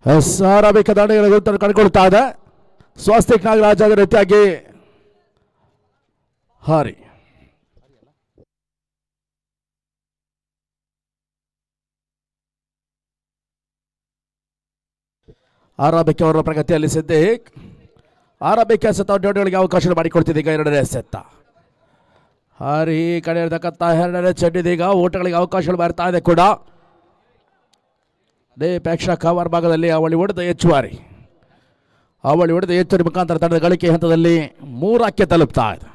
ಆರಂಭಿಕ ದಾಂಡಿಗಳ ಕಂಡುಕೊಳ್ತಾ ಇದೆ. ಸ್ವಸ್ತಿಕ್ ನಾಗರಾಜ್ ಅದೇ ರೀತಿಯಾಗಿ ಹಾರಿ ಆರಂಭಿಕ ಅವರ ಪ್ರಗತಿಯಲ್ಲಿ ಸಿದ್ದಿಕ್ ಆರಂಭಿಕ ಸತಗಳಿಗೆ ಅವಕಾಶ ಮಾಡಿಕೊಡ್ತಿದ್ದೀಗ ಎರಡನೇ ಸೆತ್ತ ಹಾರಿ ಕಡೆ ಇರತಕ್ಕಂಥ ಎರಡನೇ ಚೆಂಡಿದೀಗ ಓಟಗಳಿಗೆ ಅವಕಾಶಗಳು ಬರ್ತಾ ಇದೆ ಕೂಡ ಪ್ರೇಕ್ಷಕ ಕವರ್ ಭಾಗದಲ್ಲಿ ಅವಳಿ ಹೊಡೆದ ಹೆಚ್ಚುವರಿ ಮುಖಾಂತರ ತಂಡದ ಗಳಿಕೆ ಹಂತದಲ್ಲಿ 3ಕ್ಕೆ ತಲುಪ್ತಾ ಇದೆ.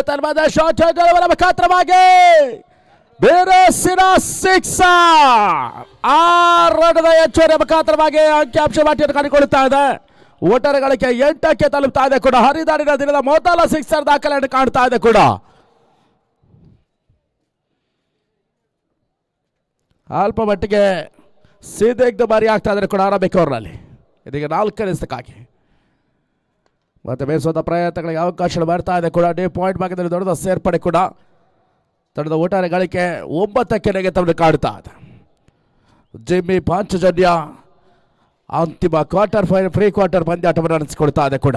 ತನ್ಮದ ಶಾಟ್ ಮುಖಾಂತರವಾಗಿ ಬೇರೆಸಿನ ಸಿಕ್ಸರ್ 6 ರನ್ಗಳ ಹೆಚ್ಚುವರಿ ಮುಖಾಂತರವಾಗಿ ಅಂಕಿಅಂಶ ಬಾಟಿಯನ್ನು ಕಂಡುಕೊಳ್ಳುತ್ತಾ ಇದೆ. ಒಟ್ಟಾರೆ ಗಳಿಕೆ 8ಕ್ಕೆ ತಲುಪ್ತಾ ಇದೆ ಕೂಡ ಹರಿದಾಡಿನ ದಿನದ ಮೊದಲ ಸಿಕ್ಸರ್ ದಾಖಲೆಯನ್ನು ಕಾಣ್ತಾ ಇದೆ ಕೂಡ ಅಲ್ಪ ಮಟ್ಟಿಗೆ ಸಿದ್ದಿಕ್ ಬಾರಿ ಆಗ್ತಾ ಇದ್ದಾರೆ ಕೂಡ ಆರಂಭಿಕ ಅವರಲ್ಲಿ ಇದೀಗ 4ನೇ ಸ್ಥಕ್ಕಾಗಿ ಮತ್ತೆ ಬೇಯಿಸುವಂಥ ಪ್ರಯತ್ನಗಳಿಗೆ ಅವಕಾಶ ಬರ್ತಾ ಇದೆ ಕೂಡ ಡೇ ಪಾಯಿಂಟ್ ಭಾಗದಲ್ಲಿ ದೊಡ್ಡ ಸೇರ್ಪಡೆ ಕೂಡ ತಂಡದ ಒಟ್ಟಾರೆ ಗಳಿಕೆ 9ಕ್ಕೆ ನೆಗೆತವನ್ನು ಕಾಡ್ತಾ ಇದೆ. ಜಿಮ್ಮಿ ಪಾಂಚಜನ್ಯ ಅಂತಿಮ ಕ್ವಾರ್ಟರ್ ಫೈನಲ್ ಪ್ರೀ ಕ್ವಾರ್ಟರ್ ಪಂದ್ಯಾಟವನ್ನು ನಡೆಸಿಕೊಡ್ತಾ ಇದೆ ಕೂಡ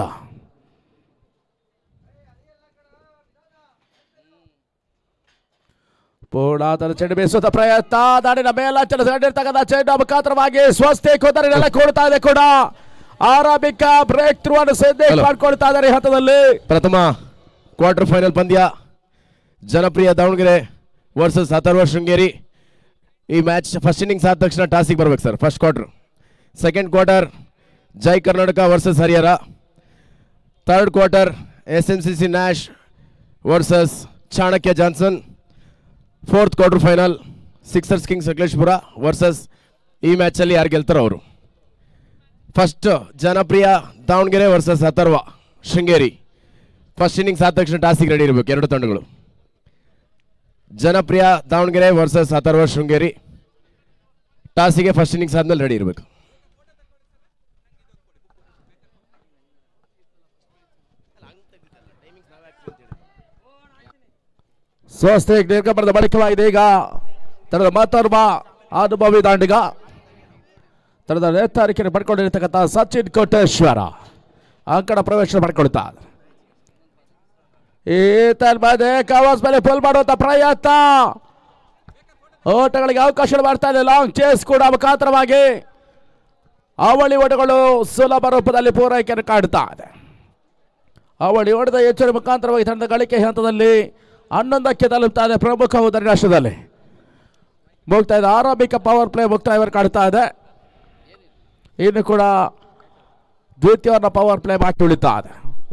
ಪೂರ್ಣಾತರ ಚೆಂಡು ಬೀಸುವಂತ ಪ್ರಯತ್ನ ದಾಡಿನ ಮೇಲಾಚರಿಸಿಕೊಂಡಿರ್ತಕ್ಕಂಥ ಚೆಂಡು ಮುಖಾಂತರವಾಗಿ ಸ್ವಸ್ತಿಕ್ ನೆಲ ಕೊಡ್ತಾ ಇದೆ ಕೂಡ ಆರಂಭಿಕ ಬ್ರೇಕ್ ಥ್ರೂ ಅನ್ನು ಸಿದ್ದಿಕ್ ಮಾಡಿಕೊಳ್ತಾ ಇದ್ದಾರೆ ಹಂತದಲ್ಲಿ. ಪ್ರಥಮ ಕ್ವಾರ್ಟರ್ ಫೈನಲ್ ಪಂದ್ಯ ಜನಪ್ರಿಯ ದಾವಣಗೆರೆ ವರ್ಸಸ್ ಅಥರ್ವ ಶೃಂಗೇರಿ. ಈ ಮ್ಯಾಚ್ ಫಸ್ಟ್ ಇನ್ನಿಂಗ್ಸ್ ಆದ ತಕ್ಷಣ ಟಾಸಿಗೆ ಬರ್ಬೇಕು ಸರ್. First quarter. Second quarter Jai Karnataka versus Harihara. Third quarter SMCC Nash versus Chanakya Johnson. Fourth quarter final sixers kings Sakleshpur versus ಈ ಮ್ಯಾಚಲ್ಲಿ ಯಾರು ಗೆಲ್ತಾರೋ ಅವರು. First Janapriya Davanagere versus Atharva Sringeri. First innings ಆದ ತಕ್ಷಣ ಟಾಸಿಗೆ ರೆಡಿ ಇರಬೇಕು ಎರಡು ತಂಡಗಳು. ಜನಪ್ರಿಯ ದಾವಣಗೆರೆ ವರ್ಸಸ್ ಅಥರ್ವ ಶೃಂಗೇರಿ ಟಾಸಿಗೆ ಫಸ್ಟ್ ಇನ್ನಿಂಗ್ಸ್ ಆದ್ಮೇಲೆ ರೆಡಿ ಇರಬೇಕು. ಸ್ವಸ್ತಿಕ್ ದೀರ್ಘಪರದ ಬಳಿಕವಾಗಿದೆ ಈಗ ತನ್ನದ ಮತ್ತೊಬ್ಬ ಅನುಭವಿ ದಾಂಡಿಗ ತನ್ನದ ನೇತಾರಿಕೆಯನ್ನು ಪಡ್ಕೊಂಡಿರ್ತಕ್ಕಂಥ ಸಚಿನ್ ಕೋಟೇಶ್ವರ ಅಂಕಣ ಪ್ರವೇಶ ಪಡ್ಕೊಳ್ತಾರೆ. ಈ ತನ್ಮಧ್ಯೆ ಕವಾಸ್ ಮೇಲೆ ಫುಲ್ ಮಾಡುವಂತ ಪ್ರಯತ್ನ ಓಟಗಳಿಗೆ ಅವಕಾಶ ಮಾಡ್ತಾ ಇದೆ. ಲಾಂಗ್ ಚೇಸ್ ಕೂಡ ಮುಖಾಂತರವಾಗಿ ಅವಳಿ ಓಟಗಳು ಸುಲಭ ರೂಪದಲ್ಲಿ ಪೂರೈಕೆಯನ್ನು ಕಾಡ್ತಾ ಇದೆ. ಅವಳಿ ಓಟದ ಹೆಚ್ಚುವರಿ ಮುಖಾಂತರವಾಗಿ ತಂಡದ ಗಳಿಕೆ ಹಂತದಲ್ಲಿ 11ಕ್ಕೆ ತಲುಪ್ತಾ ಇದೆ. ಪ್ರಮುಖ ಉದರಿ ರಾಷ್ಟ್ರದಲ್ಲಿ ಮುಕ್ತಾ ಇದೆ. ಆರಂಭಿಕ ಪವರ್ ಪ್ಲೇ ಮುಕ್ತಾಯವನ್ನು ಕಾಡ್ತಾ ಇದೆ. ಇನ್ನು ಕೂಡ ದ್ವಿತೀಯವನ್ನು ಪವರ್ ಪ್ಲೇ ಬಾಕಿ ಉಳಿತಾ ಇದೆ.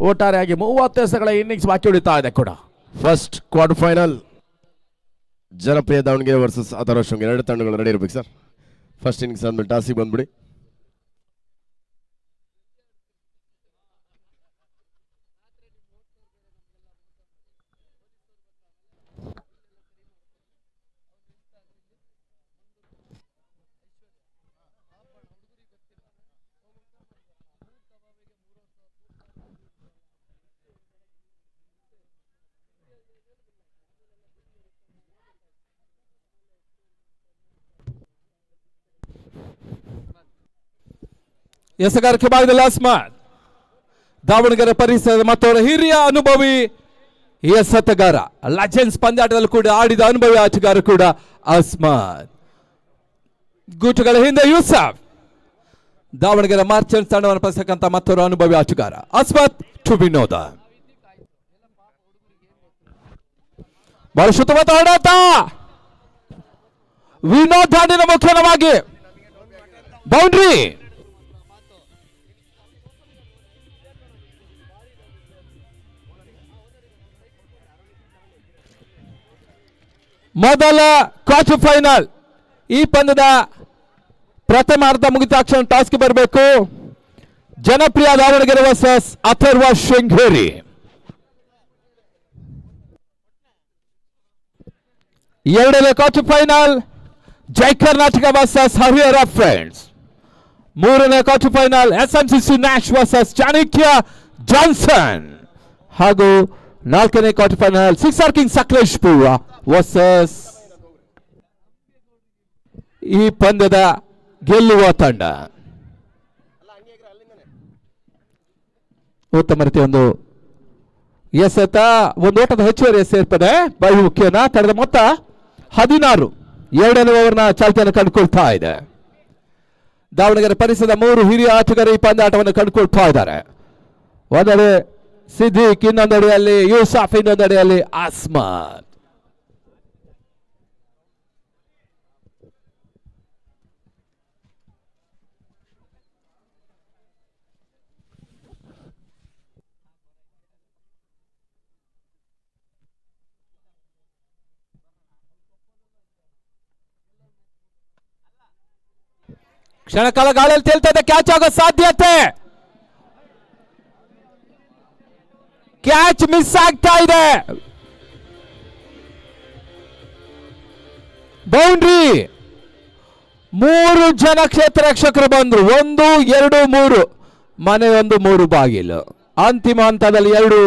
ಒಟ್ಟಾರೆಯಾಗಿ 30 ಎಸೆಗಳ ಇನ್ನಿಂಗ್ಸ್ ಬಾಕಿ ಉಳಿತಾ ಇದೆ ಕೂಡ. First quarter final Janapriya Davanagere versus Atharva Sringeri ಎರಡು ತಂಡಗಳು ರೆಡಿ ಇರಬೇಕು ಸರ್. ಫಸ್ಟ್ ಇನ್ನಿಂಗ್ಸ್ ಆದ್ಮೇಲೆ ಟಾಸಿಗೆ ಬಂದ್ಬಿಡಿ. ಎಸೆಗಾರಿಕೆ ಭಾಗದಲ್ಲಿ ಅಸ್ಮಾತ್ ದಾವಣಗೆರೆ ಪರಿಸರದ ಮತ್ತೊಬ್ಬ ಹಿರಿಯ ಅನುಭವಿ ಎಸೆತಗಾರ ಲೆಜೆಂಡ್ಸ್ ಪಂದ್ಯಾಟದಲ್ಲಿ ಕೂಡ ಆಡಿದ ಅನುಭವಿ ಆಟಗಾರ ಕೂಡ ಅಸ್ಮಾತ್. ಗೂಟುಗಳ ಹಿಂದೆ ಯೂಸಫ್ ದಾವಣಗೆರೆ ಮಾರ್ಚೆಂಟ್ ತಂಡವನ್ನು ಪಡಿಸತಕ್ಕಂಥ ಮತ್ತೊಬ್ಬ ಅನುಭವಿ ಆಟಗಾರ ಅಸ್ಮಾತ್ ಟು ವಿನೋದ. ಬಹಳ ಶುದ್ಧವಾದ ಹೊಡೆತ ವಿನೋದ್ ದಾಂಡಿನ ಮುಖ್ಯವಾಗಿ ಬೌಂಡ್ರಿ. ಮೊದಲ ಕ್ವಾರ್ಟರ್ ಫೈನಲ್ ಈ ಪಂದ್ಯದ ಪ್ರಥಮ ಅರ್ಧ ಮುಗಿದ ತಕ್ಷಣ ಟಾಸ್ಗೆ ಬರಬೇಕು. ಜನಪ್ರಿಯ ದಾವಣಗೆರೆ ವರ್ಸಸ್ ಅಥರ್ವ ಶೃಂಗೇರಿ. ಎರಡನೇ ಕ್ವಾರ್ಟರ್ ಫೈನಲ್ ಜೈ ಕರ್ನಾಟಕ ವರ್ಸಸ್ ಹರಿಹರ ಫ್ರೆಂಡ್ಸ್. ಮೂರನೇ quarter final SMCC Nash versus Chanakya Johnson. ಹಾಗೂ ನಾಲ್ಕನೇ quarter final sixer king Sakleshpur versus ಈ ಪಂದ್ಯದ ಗೆಲ್ಲುವ ತಂಡ. ಉತ್ತಮ ರೀತಿಯ ಒಂದು ಎಸೆತ, ಒಂದು ಓಟದ ಹೆಚ್ಚುವರಿ ಸೇರ್ಪಡೆ ಬಹುಮುಖ್ಯನ ತಡೆದ ಮೊತ್ತ 16. ಎರಡನೇ ಓವರ್ನ ಚಾಲ್ತಿಯನ್ನು ಕಂಡುಕೊಳ್ತಾ ಇದೆ. ದಾವಣಗೆರೆ ಪರಿಸರದ 3 ಹಿರಿಯ ಆಟಗಾರರು ಈ ಪಂದ್ಯಾಟವನ್ನು ಕಂಡುಕೊಳ್ತಾ ಇದ್ದಾರೆ. ಒಂದೆಡೆ ಸಿದ್ದಿಕ್, ಇನ್ನೊಂದೆಡೆಯಲ್ಲಿ ಯೂಸಫ್, ಇನ್ನೊಂದೆಡೆಯಲ್ಲಿ ಅಸ್ಮತ್. ಕ್ಷಣಕಾಲ ಗಾಳಿಯಲ್ಲಿ ತೇಲ್ತಾ ಇದೆ, ಕ್ಯಾಚ್ ಆಗೋ ಸಾಧ್ಯತೆ. ಕ್ಯಾಚ್ ಮಿಸ್ ಆಗ್ತಾ ಇದೆ. ಬೌಂಡ್ರಿ. 3 ಜನ ಕ್ಷೇತ್ರ ರಕ್ಷಕರು ಬಂದ್ರು. 1, 2, 3 ಮನೆ, 1, 3 ಬಾಗಿಲು. ಅಂತಿಮ ಹಂತದಲ್ಲಿ 2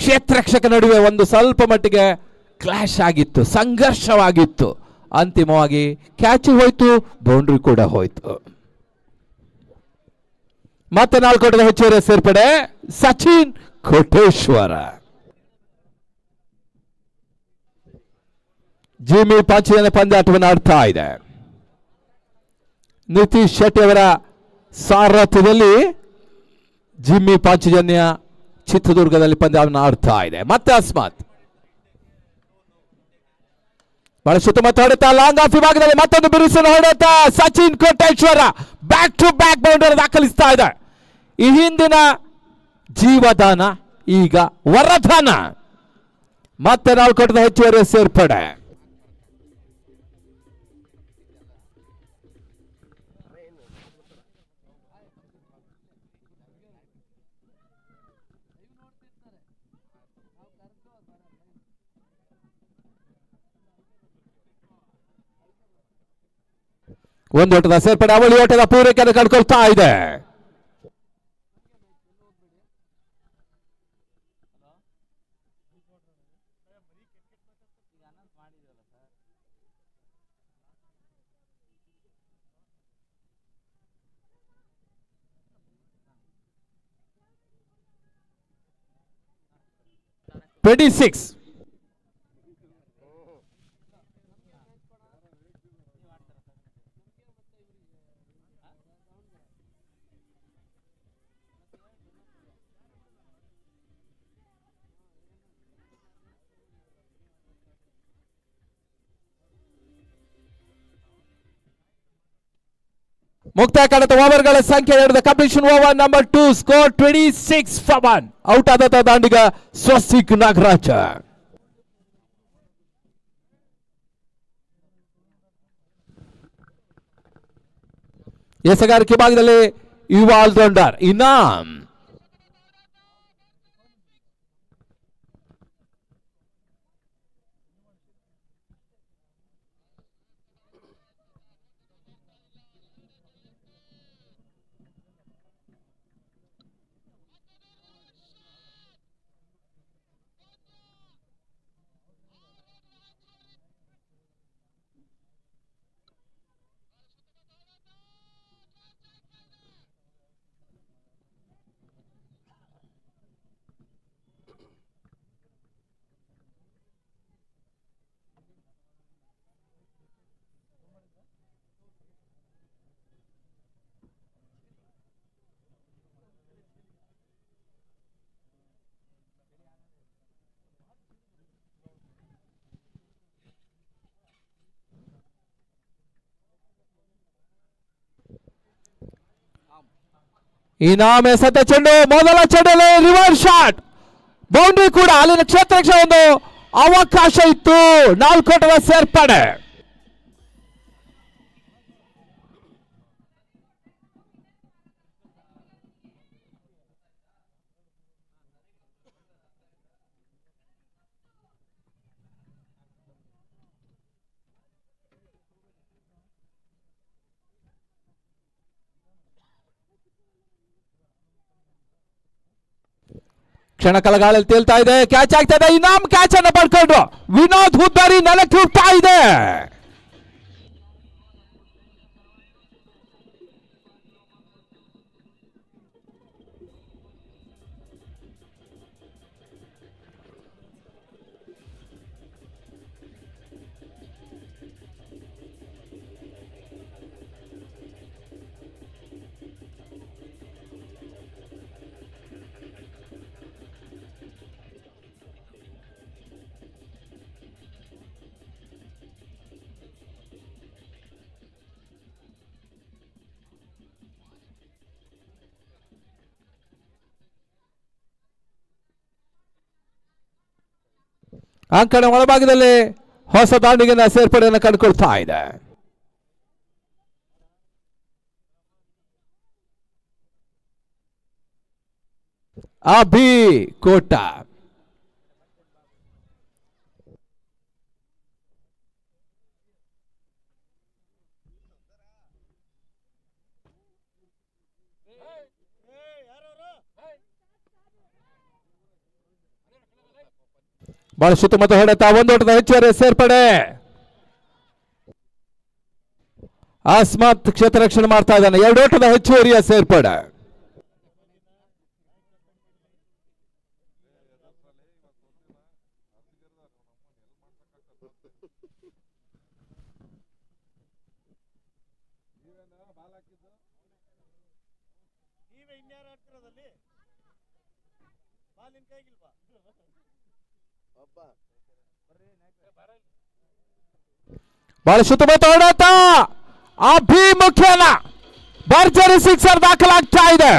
ಕ್ಷೇತ್ರ ರಕ್ಷಕ ನಡುವೆ ಒಂದು ಸ್ವಲ್ಪ ಮಟ್ಟಿಗೆ ಕ್ಲಾಶ್ ಆಗಿತ್ತು, ಸಂಘರ್ಷವಾಗಿತ್ತು. ಅಂತಿಮವಾಗಿ ಕ್ಯಾಚ್ ಹೋಯ್ತು, ಬೌಂಡ್ರಿ ಕೂಡ ಹೋಯ್ತು. ಮತ್ತೆ 4 ಓಟದ ಹೆಚ್ಚುವರಿ ಸೇರ್ಪಡೆ ಸಚಿನ್ ಕೋಟೇಶ್ವರ. ಜಿಮ್ಮಿ ಪಾಂಚಜನ್ಯ ಪಂದ್ಯಾಟವನ್ನು ಆಡ್ತಾ ಇದೆ. ನಿತೀಶ್ ಶೆಟ್ಟಿ ಅವರ ಸಾರಥ್ಯದಲ್ಲಿ ಜಿಮ್ಮಿ ಪಾಂಚಜನ್ಯ ಚಿತ್ರದುರ್ಗದಲ್ಲಿ ಪಂದ್ಯವನ್ನು ಆಡ್ತಾ ಇದೆ. ಮತ್ತೆ ಅಸ್ಮತ್ ಬಹಳ ಸುತ್ತಮುತ್ತ ಹೊಡೆತ, ಲಾಂಗ್ ಆಫ್ ವಿಭಾಗದಲ್ಲಿ ಮತ್ತೊಂದು ಬಿರುಸಿನ ಹೊಡೆತ. Sachin Koteshwara back to back boundary ದಾಖಲಿಸ್ತಾ ಇದೆ. ಈ ಹಿಂದಿನ ಜೀವದಾನ, ಈಗ ವರದಾನ. ಮತ್ತೆ 4 ಓಟದ ಹೆಚ್ಚುವರಿ ಸೇರ್ಪಡೆ. ಒಂದು ಓಟದ ಸೇರ್ಪಡೆ, ಅವಳಿ ಓಟದ ಪೂರೈಕೆಯನ್ನು ಕಂಡುಕೊಳ್ತಾ ಇದೆ. $26. ಮುಕ್ತಾಯ ಕಾಣುತ್ತ ಓವರ್ಗಳ ಸಂಖ್ಯೆ 2. Completion over number 2. Score 26 for 1. Out ಆದ ದಾಂಡಿಗ ಸ್ವಸ್ತಿಕ್ ನಾಗರಾಜ. ಎಸೆಗಾರಿಕೆ ಭಾಗದಲ್ಲಿ ಯುವ ಆಲ್ರೌಂಡರ್ ಇನಾಮ್. ಇನಾಮ್ ಎಸೆತ ಚೆಂಡು, ಮೊದಲ ಚೆಂಡಲ್ಲಿ ರಿವರ್ಸ್ ಶಾಟ್, ಬೌಂಡ್ರಿ ಕೂಡ. ಅಲ್ಲಿನ ಕ್ಷೇತ್ರ ಒಂದು ಅವಕಾಶ ಇತ್ತು. 4 ಓಟದ ಸೇರ್ಪಡೆ. ಕ್ಷಣ ಕಲಗಾಲಲ್ಲಿ ತೇಲ್ತಾ ಇದೆ, ಕ್ಯಾಚ್ ಆಗ್ತಾ ಇದೆ, ಇನಾಮ್ ಕ್ಯಾಚ್ ಅನ್ನು ಪಡ್ಕೊಂಡು ವಿನೋದ್ ಹುದ್ದಾರಿ ನೆಲಕ್ಕೆ ಹೋಗ್ತಾ ಇದೆ. ಅಂಕಣ ಒಳಭಾಗದಲ್ಲಿ ಹೊಸ ದಾಂಡಿಗೆನ ಸೇರ್ಪಡೆಯನ್ನು ಕಂಡುಕೊಳ್ತಾ ಇದೆ. ಅಭಿ ಕೋಟ ಬಹಳ ಸುತ್ತಮುತ್ತ ಹೊಡೆತ, ಒಂದೋಟದ ಹೆಚ್ಚುವರಿ ಸೇರ್ಪಡೆ. ಅಸ್ಮತ್ ಕ್ಷೇತ್ರ ರಕ್ಷಣೆ ಮಾಡ್ತಾ ಇದ್ದಾನೆ, 2 ಓಟದ ಹೆಚ್ಚುವರಿಯ ಸೇರ್ಪಡೆ. ಬಹಳ ಸುತ್ತಮುತ್ತ ಹೊಡೆತ, ಅಭಿಮುಖ್ಯನ ಭರ್ಜರಿ ಸಿಕ್ಸರ್ ದಾಖಲಾಗ್ತಾ ಇದೆ.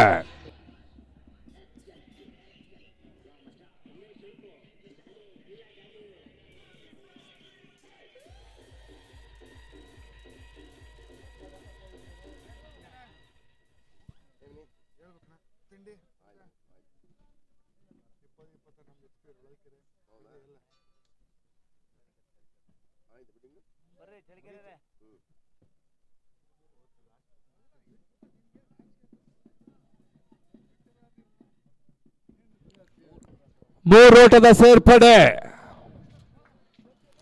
ಮೂರು ಓಟದ ಸೇರ್ಪಡೆ,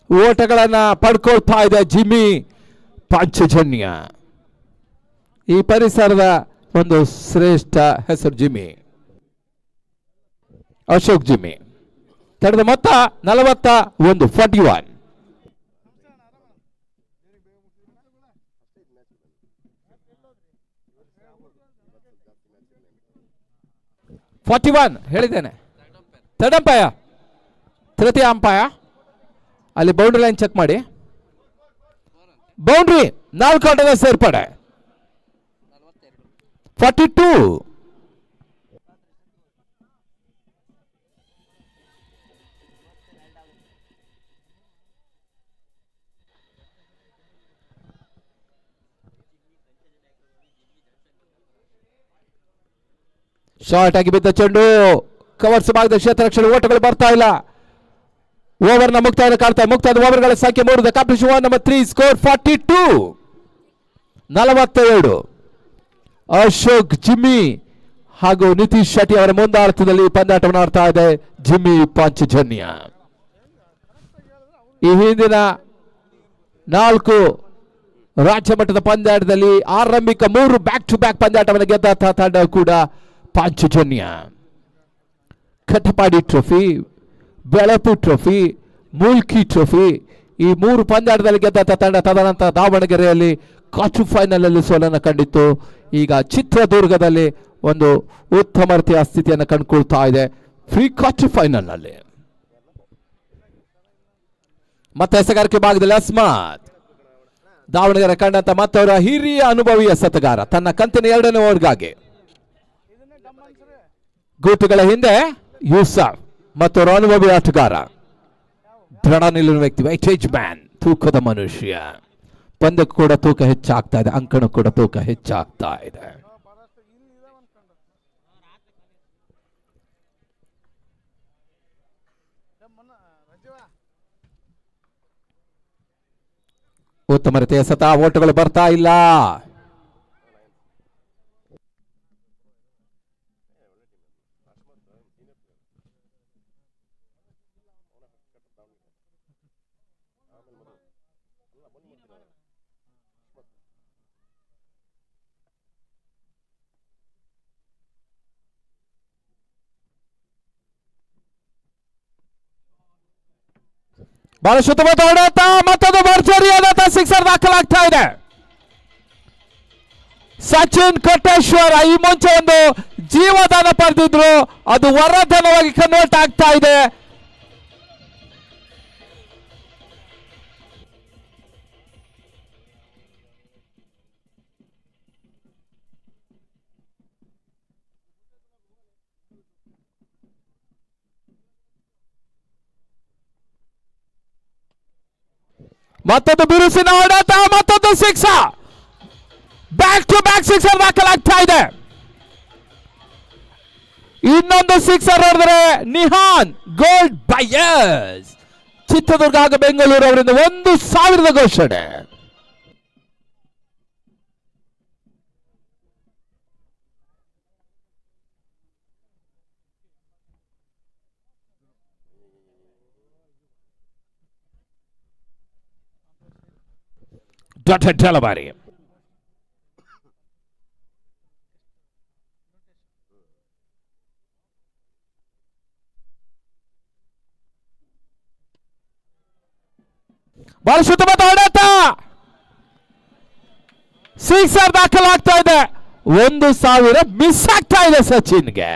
ಓಟಗಳನ್ನ ಪಡ್ಕೊಳ್ತಾ ಇದೆ ಜಿಮ್ಮಿ ಪಾಂಚಜನ್ಯ. ಈ ಪರಿಸರದ ಒಂದು ಶ್ರೇಷ್ಠ ಹೆಸರು ಜಿಮ್ಮಿ, ಅಶೋಕ್ ಜಿಮ್ಮಿ. ತಡೆದ ಮೊತ್ತ 41, 41. 41 ಹೇಳಿದ್ದೇನೆ. ಥರ್ಡ್ ಅಂಪೈರ್, ತೃತೀಯ ಅಂಪೈರ್ ಅಲ್ಲಿ ಬೌಂಡ್ರಿ ಲೈನ್ ಚೆಕ್ ಮಾಡಿ. ಬೌಂಡ್ರಿ 4 ಓಟದ ಸೇರ್ಪಡೆ, 42. ಶಾರ್ಟ್ ಆಗಿ ಬಿದ್ದ ಚೆಂಡು, ಕವರ್ಸ್ ಭಾಗದ ಕ್ಷೇತ್ರ ರಕ್ಷಣೆ, ಓಟಗಳು ಬರ್ತಾ ಇಲ್ಲ. ಓವರ್ನ ಮುಕ್ತಾಯ ಕಾಣ್ತಾ, ಮುಕ್ತಾಯದ ಓವರ್ಗಳ ಸಂಖ್ಯೆ 3. Competition number 3, score 42, 42. Ashok Jimmy ಹಾಗೂ ನಿತೀಶ್ ಶೆಟ್ಟಿ ಅವರ ಮುಂದಾಳತ್ವದಲ್ಲಿ ಪಂದ್ಯಾಟವನ್ನು ಆಡ್ತಾ ಇದೆ ಜಿಮ್ಮಿ ಪಾಂಚಜನ್ಯ. ಈ ಹಿಂದಿನ 4 ರಾಜ್ಯ ಮಟ್ಟದ ಪಂದ್ಯಾಟದಲ್ಲಿ ಆರಂಭಿಕ 3 ಬ್ಯಾಕ್ ಟು ಬ್ಯಾಕ್ ಪಂದ್ಯಾಟವನ್ನು ಗೆದ್ದ ತಂಡ ಕೂಡ Panchajanya. Katapadi trophy, Belapu trophy, Mulki trophy, ಈ 3 ಪಂದ್ಯಾಟದಲ್ಲಿ ಗೆದ್ದ ತಂಡ ತದನಂತರ ದಾವಣಗೆರೆಯಲ್ಲಿ ಕ್ವಾರ್ಟರ್ ಫೈನಲ್ ಅಲ್ಲಿ ಸೋಲನ್ನು ಕಂಡಿತ್ತು. ಈಗ ಚಿತ್ರದುರ್ಗದಲ್ಲಿ ಒಂದು ಉತ್ತಮ ರೀತಿಯ ಸ್ಥಿತಿಯನ್ನು ಕಂಡುಕೊಳ್ತಾ ಇದೆ ಫ್ರೀ ಕ್ವಾರ್ಟರ್ ಫೈನಲ್ ನಲ್ಲಿ. ಮತ್ತೆ ಎಸೆಗಾರಿಕೆ ಭಾಗದಲ್ಲಿ ಅಸ್ಮತ್ ದಾವಣಗೆರೆ ಕಂಡಂತ ಮತ್ತವರ ಹಿರಿಯ ಅನುಭವಿಯ ಸತಗಾರ ತನ್ನ ಕಂತಿನ 2ನೇ ಓವರ್ಗಾಗಿ ಗೂಟುಗಳ ಹಿಂದೆ ಯೂಸಫ್ ಮತ್ತವರ ಅನುಭವಿ ಆಟಗಾರ, ದೃಢ ನಿಲ್ಲುವ ವ್ಯಕ್ತಿ, ವೈಟೇಜ್ ಮ್ಯಾನ್, ತೂಕದ ಮನುಷ್ಯ. ಪಂದ್ಯಕ್ಕೂ ಕೂಡ ತೂಕ ಹೆಚ್ಚಾಗ್ತಾ ಇದೆ, ಅಂಕಣ ಕೂಡ ತೂಕ ಹೆಚ್ಚಾಗ್ತಾ ಇದೆ. ಉತ್ತಮ ರೀತಿಯ ಸತ ಓಟಗಳು ಬರ್ತಾ ಇಲ್ಲ. ಬಹಳ ಶುದ್ಧವಾದ ಹೊಡೆತ, ಮತ್ತೊಂದು ಭರ್ಜರಿಯಾದಂತ ಸಿಕ್ಸರ್ ದಾಖಲಾಗ್ತಾ ಇದೆ. ಸಚಿನ್ ಕೊಟ್ಟೇಶ್ವರ ಈ ಮುಂಚೆ ಒಂದು ಜೀವದಾನ ಪಡೆದಿದ್ರು, ಅದು ವರದಾನವಾಗಿ ಕನ್ವರ್ಟ್ ಆಗ್ತಾ ಇದೆ. ಮತ್ತೊಂದು ಬಿರುಸಿನ ಹೊಡೆತ, ಮತ್ತೊಂದು sixer, back to back sixer ದಾಖಲಾಗ್ತಾ ಇದೆ. ಇನ್ನೊಂದು ಸಿಕ್ಸರ್ ಹೊಡೆದರೆ ನಿಹಾನ್ ಗೋಲ್ಡ್ ಬಯರ್ಸ್ ಚಿತ್ರದುರ್ಗ ಹಾಗೂ ಬೆಂಗಳೂರು ಅವರಿಂದ 1,000 ಘೋಷಣೆ. Dotted delivery. ಬಹಳ ಶುದ್ಧವಾದ ಹೊಡೆತ, ಸಿಕ್ಸರ್ ದಾಖಲಾಗ್ತಾ ಇದೆ. 1,000 ಮಿಸ್ ಆಗ್ತಾ ಇದೆ ಸಚಿನ್ಗೆ.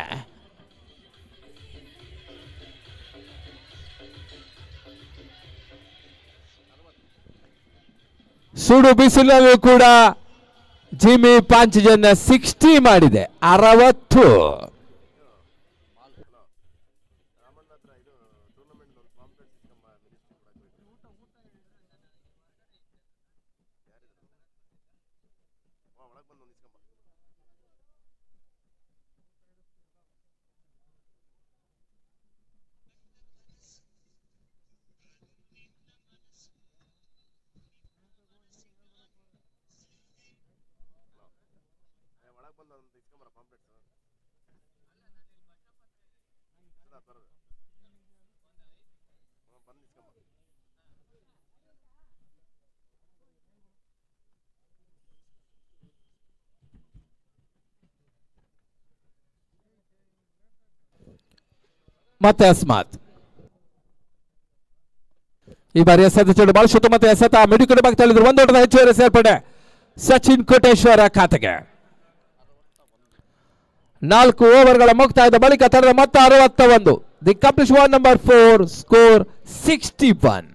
ಸುಡು ಬಿಸಿಲಲ್ಲೂ ಕೂಡ ಜಿಮ್ಮಿ ಪಾಂಚಜನ್ಯ 60 ಮಾಡಿದೆ. 60. ಮತ್ತೆ ಅಸ್ಮಾತ್ ಈ ಬಾರಿ ಎಸೆತ ಚೆಂಡು ಬಹಳ ಶುದ್ಧ ಮತ್ತೆ ಎಸೆತ ಮಿಡುಕಡೆ ಭಾಗ ತಳ್ಳಿದ್ರು. 1 ಓಟದ ಹೆಚ್ಚುವರಿ ಸೇರ್ಪಡೆ ಸಚಿನ್ ಕೊಟ್ಟೇಶ್ವರ ಖಾತೆಗೆ. 4 ಓವರ್ಗಳ ಮುಕ್ತಾಯದ ಬಳಿಕ ತಡೆದ ಮೊತ್ತ 61. The complete over number 4 score 61.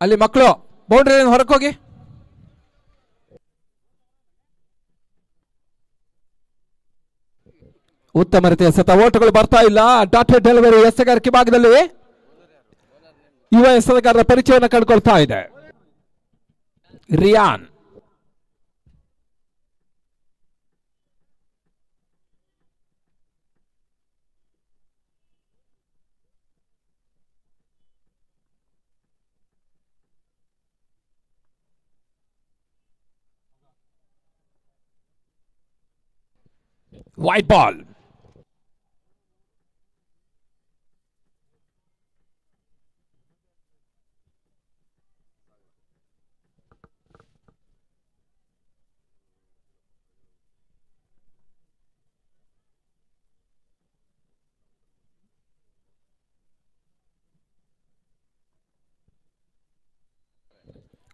ಅಲ್ಲಿ ಮಕ್ಕಳು ಬೌಂಡ್ರಿ ಹೊರಕೋಗಿ. ಉತ್ತಮ ರೀತಿಯ ಸತ ಓಟಗಳು ಬರ್ತಾ ಇಲ್ಲ. ಡಾಟೆಡ್ ಡೆಲಿವರಿ ಎಸೆಗಾರಿಕೆ ಭಾಗದಲ್ಲಿ ಯುವ ಎಸೆಗಾರರ ಪರಿಚಯವನ್ನು ಕಂಡುಕೊಳ್ತಾ ಇದೆ. Rayon white ball.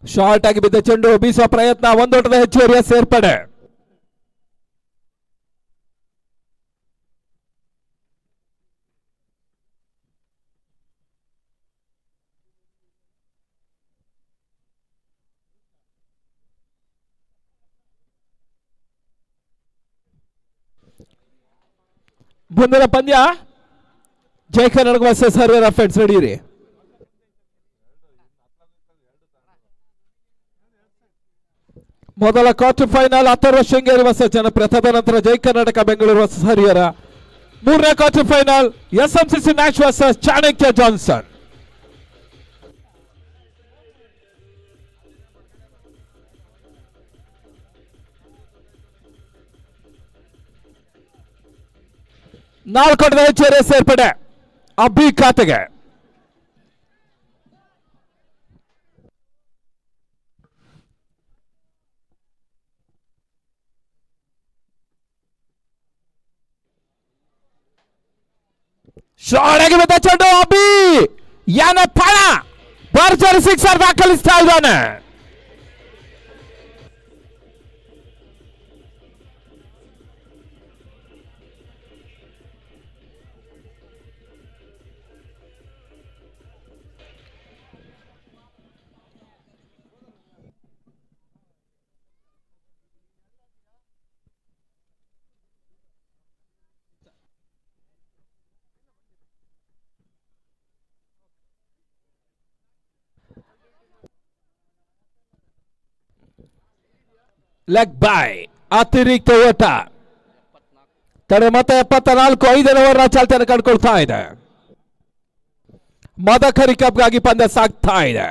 ಶಾರ್ಟ್ ಆಗಿ ಬಿದ್ದ ಚೆಂಡು ಬೀಸುವ ಪ್ರಯತ್ನ, ಒಂದೋಟದ ಹೆಚ್ಚುವರಿಯ ಸೇರ್ಪಡೆ. ಮುಂದಿನ ಪಂದ್ಯ ಜೈ ಕರ್ನಾಟಕ ವರ್ಸಸ್ ಹರಿಹರ ಫ್ರೆಂಡ್ಸ್. ನಡೀರಿ. ಮೊದಲ quarter final Atharva Sringeri versus Janapriya, ತದನಂತರ ಜೈ ಕರ್ನಾಟಕ ಬೆಂಗಳೂರು ವರ್ಸಸ್ ಹರಿಹರ. ಮೂರನೇ quarter final SMCC Nash versus Chanakya Johnson. ನಾಲ್ಕೊಟ್ಟದ ಹೆಚ್ಚುವರಿ ಸೇರ್ಪಡೆ ಅಬ್ಬಿ ಖಾತೆಗೆ. ಶಾರ್ಟ್ ಆಗಿ ಬಿದ್ದ ಚೆಂಡು ಅಬ್ಬಿ ಯಾನ ಪಣ ಭರ್ಜರಿ ಸಿಕ್ಸರ್ ದಾಖಲಿಸ್ತಾ ಇದ್ದಾನೆ. ಲೆಗ್ ಬೈ ಅತಿರಿಕ್ತ ಓಟ. ತಡೆ ಮತ್ತೆ 74. 5ನೇ ಓವರ್ ಚಾಲ್ತಿಯನ್ನು ಕಂಡುಕೊಳ್ತಾ ಇದೆ. ಮದಕರಿ ಕಪ್ಗಾಗಿ ಪಂದ್ಯ ಸಾಗ್ತಾ ಇದೆ.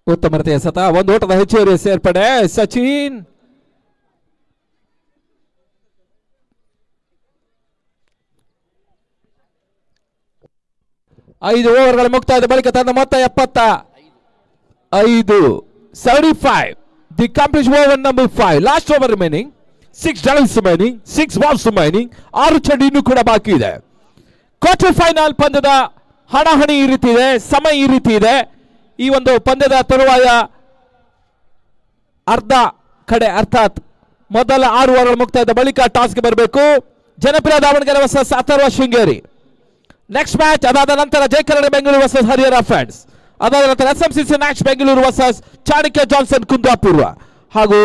ಉತ್ತಮತೆಯ ಸತ, ಒಂದು ಓಟದ ಹೆಚ್ಚುವರಿ ಸೇರ್ಪಡೆ ಸಚಿನ್. ಐದು ಓವರ್ಗಳ ಮುಕ್ತಾಯದ ಬಳಿಕ ತನ್ನ ಮೊತ್ತ 75. 75. The complete over number 5. Last over remaining. 6 runs remaining, 6 balls remaining. 6 ಚೆಂಡು ಇನ್ನೂ ಕೂಡ ಬಾಕಿ ಇದೆ. ಕ್ವಾರ್ಟರ್ ಫೈನಲ್ ಪಂದ್ಯದ ಹಣಾಹಣಿ ಈ ರೀತಿ ಇದೆ, ಸಮಯ ಈ ರೀತಿ ಇದೆ. ಈ ಒಂದು ಪಂದ್ಯದ ತರುವಾಯ ಅರ್ಧ ಕಡೆ ಅರ್ಥಾತ್ ಮೊದಲ 6 ಓವರ್ಗಳ ಮುಕ್ತಾಯದ ಬಳಿಕ ಟಾಸ್ಗೆ ಬರಬೇಕು. ಜನಪ್ರಿಯ Davanagere versus Atharva Sringeri. Next match ಅದಾದ ನಂತರ ಜೈ ಕನ್ನಡ ಬೆಂಗಳೂರು ವರ್ಸಸ್ ಹರಿಹರ ಫ್ರೆಂಡ್ಸ್. ಅದಾದ ನಂತರ SMCC Nash Bengaluru versus Chanakya Johnson Kundapura. ಹಾಗೂ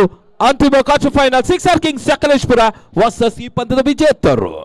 ಅಂತಿಮ quarter final sixer Kings Sakleshpur versus ಈ ಪಂದ್ಯದ ವಿಜೇತರು.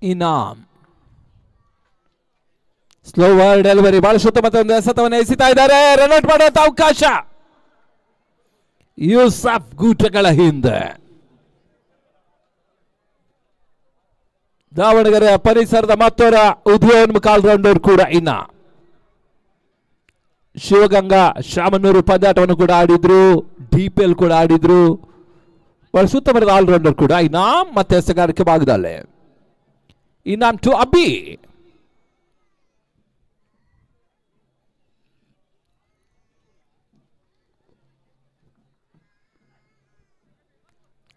ಇನಾಮ್ ಸ್ಲೋವರ್ ಡೆಲಿವರಿ, ಬಹಳ ಉತ್ತಮ ಎಸೆತವನ್ನು ಎಸೆತಾ ಇದ್ದಾರೆ. ರನ್ಔಟ್ ಮಾಡುವಂತ ಅವಕಾಶ ಯೂಸಫ್ ಗೂಟಗಳ ಹಿಂದೆ. ದಾವಣಗೆರೆ ಪರಿಸರದ ಮತ್ತೊರ ಉದಯೋನ್ಮುಖ ಆಲ್ರೌಂಡರ್ ಕೂಡ ಇನ್ನ. ಶಿವಗಂಗಾ ಶಾಮನೂರು ಪಂದ್ಯಾಟವನ್ನು ಕೂಡ ಆಡಿದ್ರು, DPL ಕೂಡ ಆಡಿದ್ರು. ಬಹಳ ಸುತ್ತಮರದ ಆಲ್ರೌಂಡರ್ ಕೂಡ ಇನಾಮ್. ಮತ್ತೆ ಎಸೆಗಾರಿಕೆ ಭಾಗದಲ್ಲೇ ಇನಾಮ್ ಟು ಅಬ್ಬಿ.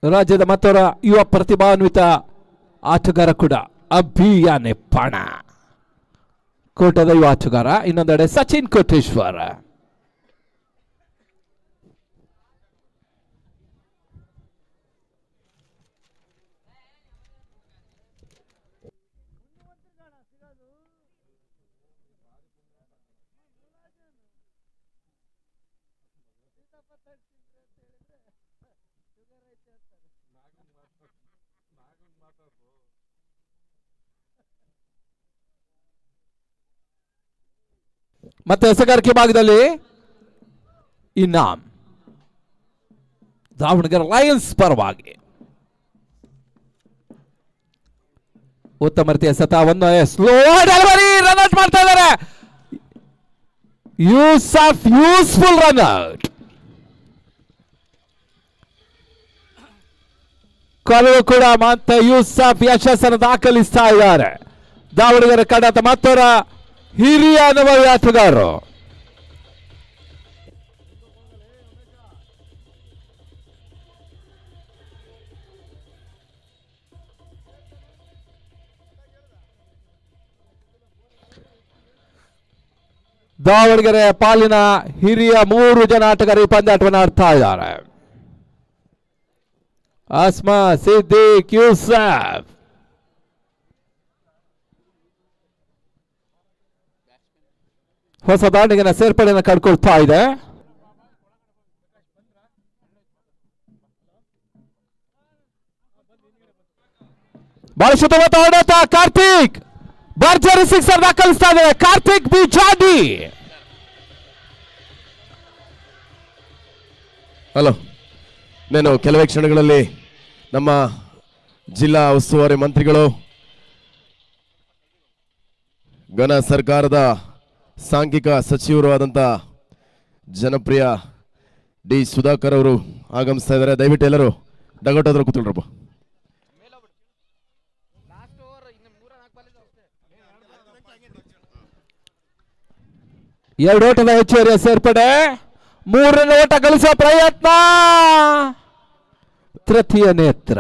ರಾಜ್ಯದ ಮತ್ತೊರ ಯುವ ಪ್ರತಿಭಾನ್ವಿತ ಆಟಗಾರ ಕೂಡ ಅಭಿಯಾನೆ ಪಣ. ಕೋಟದ ಯುವ ಆಟಗಾರ. ಇನ್ನೊಂದೆಡೆ ಸಚಿನ್ ಕೋಟೇಶ್ವರ. ಮತ್ತೆ ಎಸೆಗಾರಿಕೆ ಭಾಗದಲ್ಲಿ ಇನಾಮ್ ದಾವಣಗೆರೆ ಲಯನ್ಸ್ ಪರವಾಗಿ ಉತ್ತಮ ರೀತಿಯ ಸತ ಒಂದು ಸ್ಲೋ ಡೆಲಿವರಿ ರನ್ ಔಟ್ ಮಾಡ್ತಾ ಇದ್ದಾರೆ. Useful run out. ಕೊನೆಗೂ ಕೂಡ ಮತ್ತೆ ಯೂಸಫ್ ಯಶಸ್ಸನ್ನು ದಾಖಲಿಸ್ತಾ ಇದ್ದಾರೆ. ದಾವಣಗೆರೆ ಕಡತ ಮತ್ತವರ ಹಿರಿಯ ಅನುಭವಿ ಆಟಗಾರರು. ದಾವಣಗೆರೆ ಪಾಲಿನ ಹಿರಿಯ 3 ಜನ ಆಟಗಾರರು ಈ ಪಂದ್ಯಾಟವನ್ನು ಆಡ್ತಾ ಇದ್ದಾರೆ. ಅಸ್ಮಾ, ಸಿದ್ದಿಕ್, ಯೂಸಫ್. ಹೊಸ ದಾಂಡಿಗೆನ ಸೇರ್ಪಡೆಯನ್ನು ಕಡ್ಕೊಳ್ತಾ ಇದೆ. ಬಹಳ ಶುದ್ಧವಾದ ಹೊಡೆತ. ಕಾರ್ತಿಕ್ ಭರ್ಜರಿ ಸಿಕ್ಸರ್ ದಾಖಲಿಸ್ತಾ ಇದ್ದಾರೆ. ಕಾರ್ತಿಕ್ ಬಿಜಾಡಿ. ಹಲೋ, ನಾನು ಕೆಲವೇ ಕ್ಷಣಗಳಲ್ಲಿ ನಮ್ಮ ಜಿಲ್ಲಾ ಉಸ್ತುವಾರಿ ಮಂತ್ರಿಗಳು, ಘನ ಸರ್ಕಾರದ ಸಾಂಖ್ಯಿಕ ಸಚಿವರು ಆದಂಥ ಜನಪ್ರಿಯ ಡಿ ಸುಧಾಕರ್ ಅವರು ಆಗಮಿಸ್ತಾ ಇದ್ದಾರೆ. ದಯವಿಟ್ಟು ಎಲ್ಲರೂ ಡಗೌಟ್ ಆದರೂ ಕೂತ್ಕೊಳ್ರಪ್ಪ. ಎರಡು ಓಟದ ಹೆಚ್ಚುವರಿಯ ಸೇರ್ಪಡೆ. 3ನೇ ಓಟ ಗಳಿಸುವ ಪ್ರಯತ್ನ. ತೃತೀಯ ನೇತ್ರ.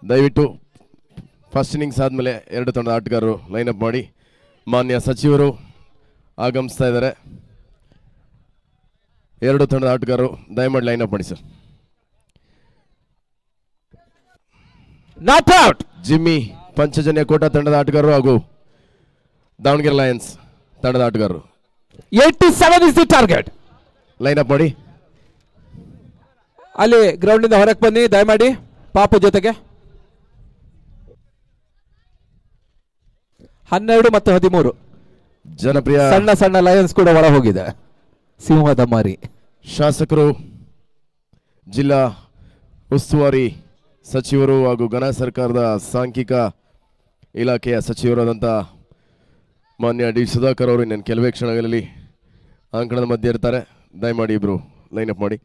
ದಯವಿಟ್ಟು ಫಸ್ಟ್ ಇನ್ನಿಂಗ್ಸ್ ಆದಮೇಲೆ 2 ತಂಡದ ಆಟಗಾರರು ಲೈನಪ್ ಮಾಡಿ. ಮಾನ್ಯ ಸಚಿವರು ಆಗಮಿಸ್ತಾ ಇದ್ದಾರೆ. 2 ತಂಡದ ಆಟಗಾರರು ದಯಮಾಡಿ ಲೈನಪ್ ಮಾಡಿ sir. Not out. Jimmy Panchajanya ಕೋಟ ತಂಡದ ಆಟಗಾರರು ಹಾಗೂ ದಾವಣಗೆರೆ ಲಯನ್ಸ್ ತಂಡದ ಆಟಗಾರರು. 87 ಇಸ್ ದಿ ಟಾರ್ಗೆಟ್. ಲೈನಪ್ ಮಾಡಿ. ಅಲ್ಲಿ ಗ್ರೌಂಡ್ ಇಂದ ಹೊರಗೆ ಬನ್ನಿ ದಯಮಾಡಿ ಪಾಪು ಜೊತೆಗೆ. 12 ಮತ್ತು 13 ಜನಪ್ರಿಯ ಸಣ್ಣ ಸಣ್ಣ ಲಯನ್ಸ್ ಕೂಡ ಒಳ ಹೋಗಿದೆ. ಸಿಂಹದ ಮಾರಿ. ಶಾಸಕರು, ಜಿಲ್ಲಾ ಉಸ್ತುವಾರಿ ಸಚಿವರು ಹಾಗೂ ಘನ ಸರ್ಕಾರದ ಸಾಂಖ್ಯಿಕ ಇಲಾಖೆಯ ಸಚಿವರಾದಂಥ ಮಾನ್ಯ ಡಿ ಸುಧಾಕರ್ ಅವರು ಇನ್ನೇನು ಕೆಲವೇ ಕ್ಷಣಗಳಲ್ಲಿ ಅಂಕಣದ ಮಧ್ಯೆ ಇರ್ತಾರೆ. ದಯಮಾಡಿ ಇಬ್ರು ಲೈನಪ್ ಮಾಡಿ.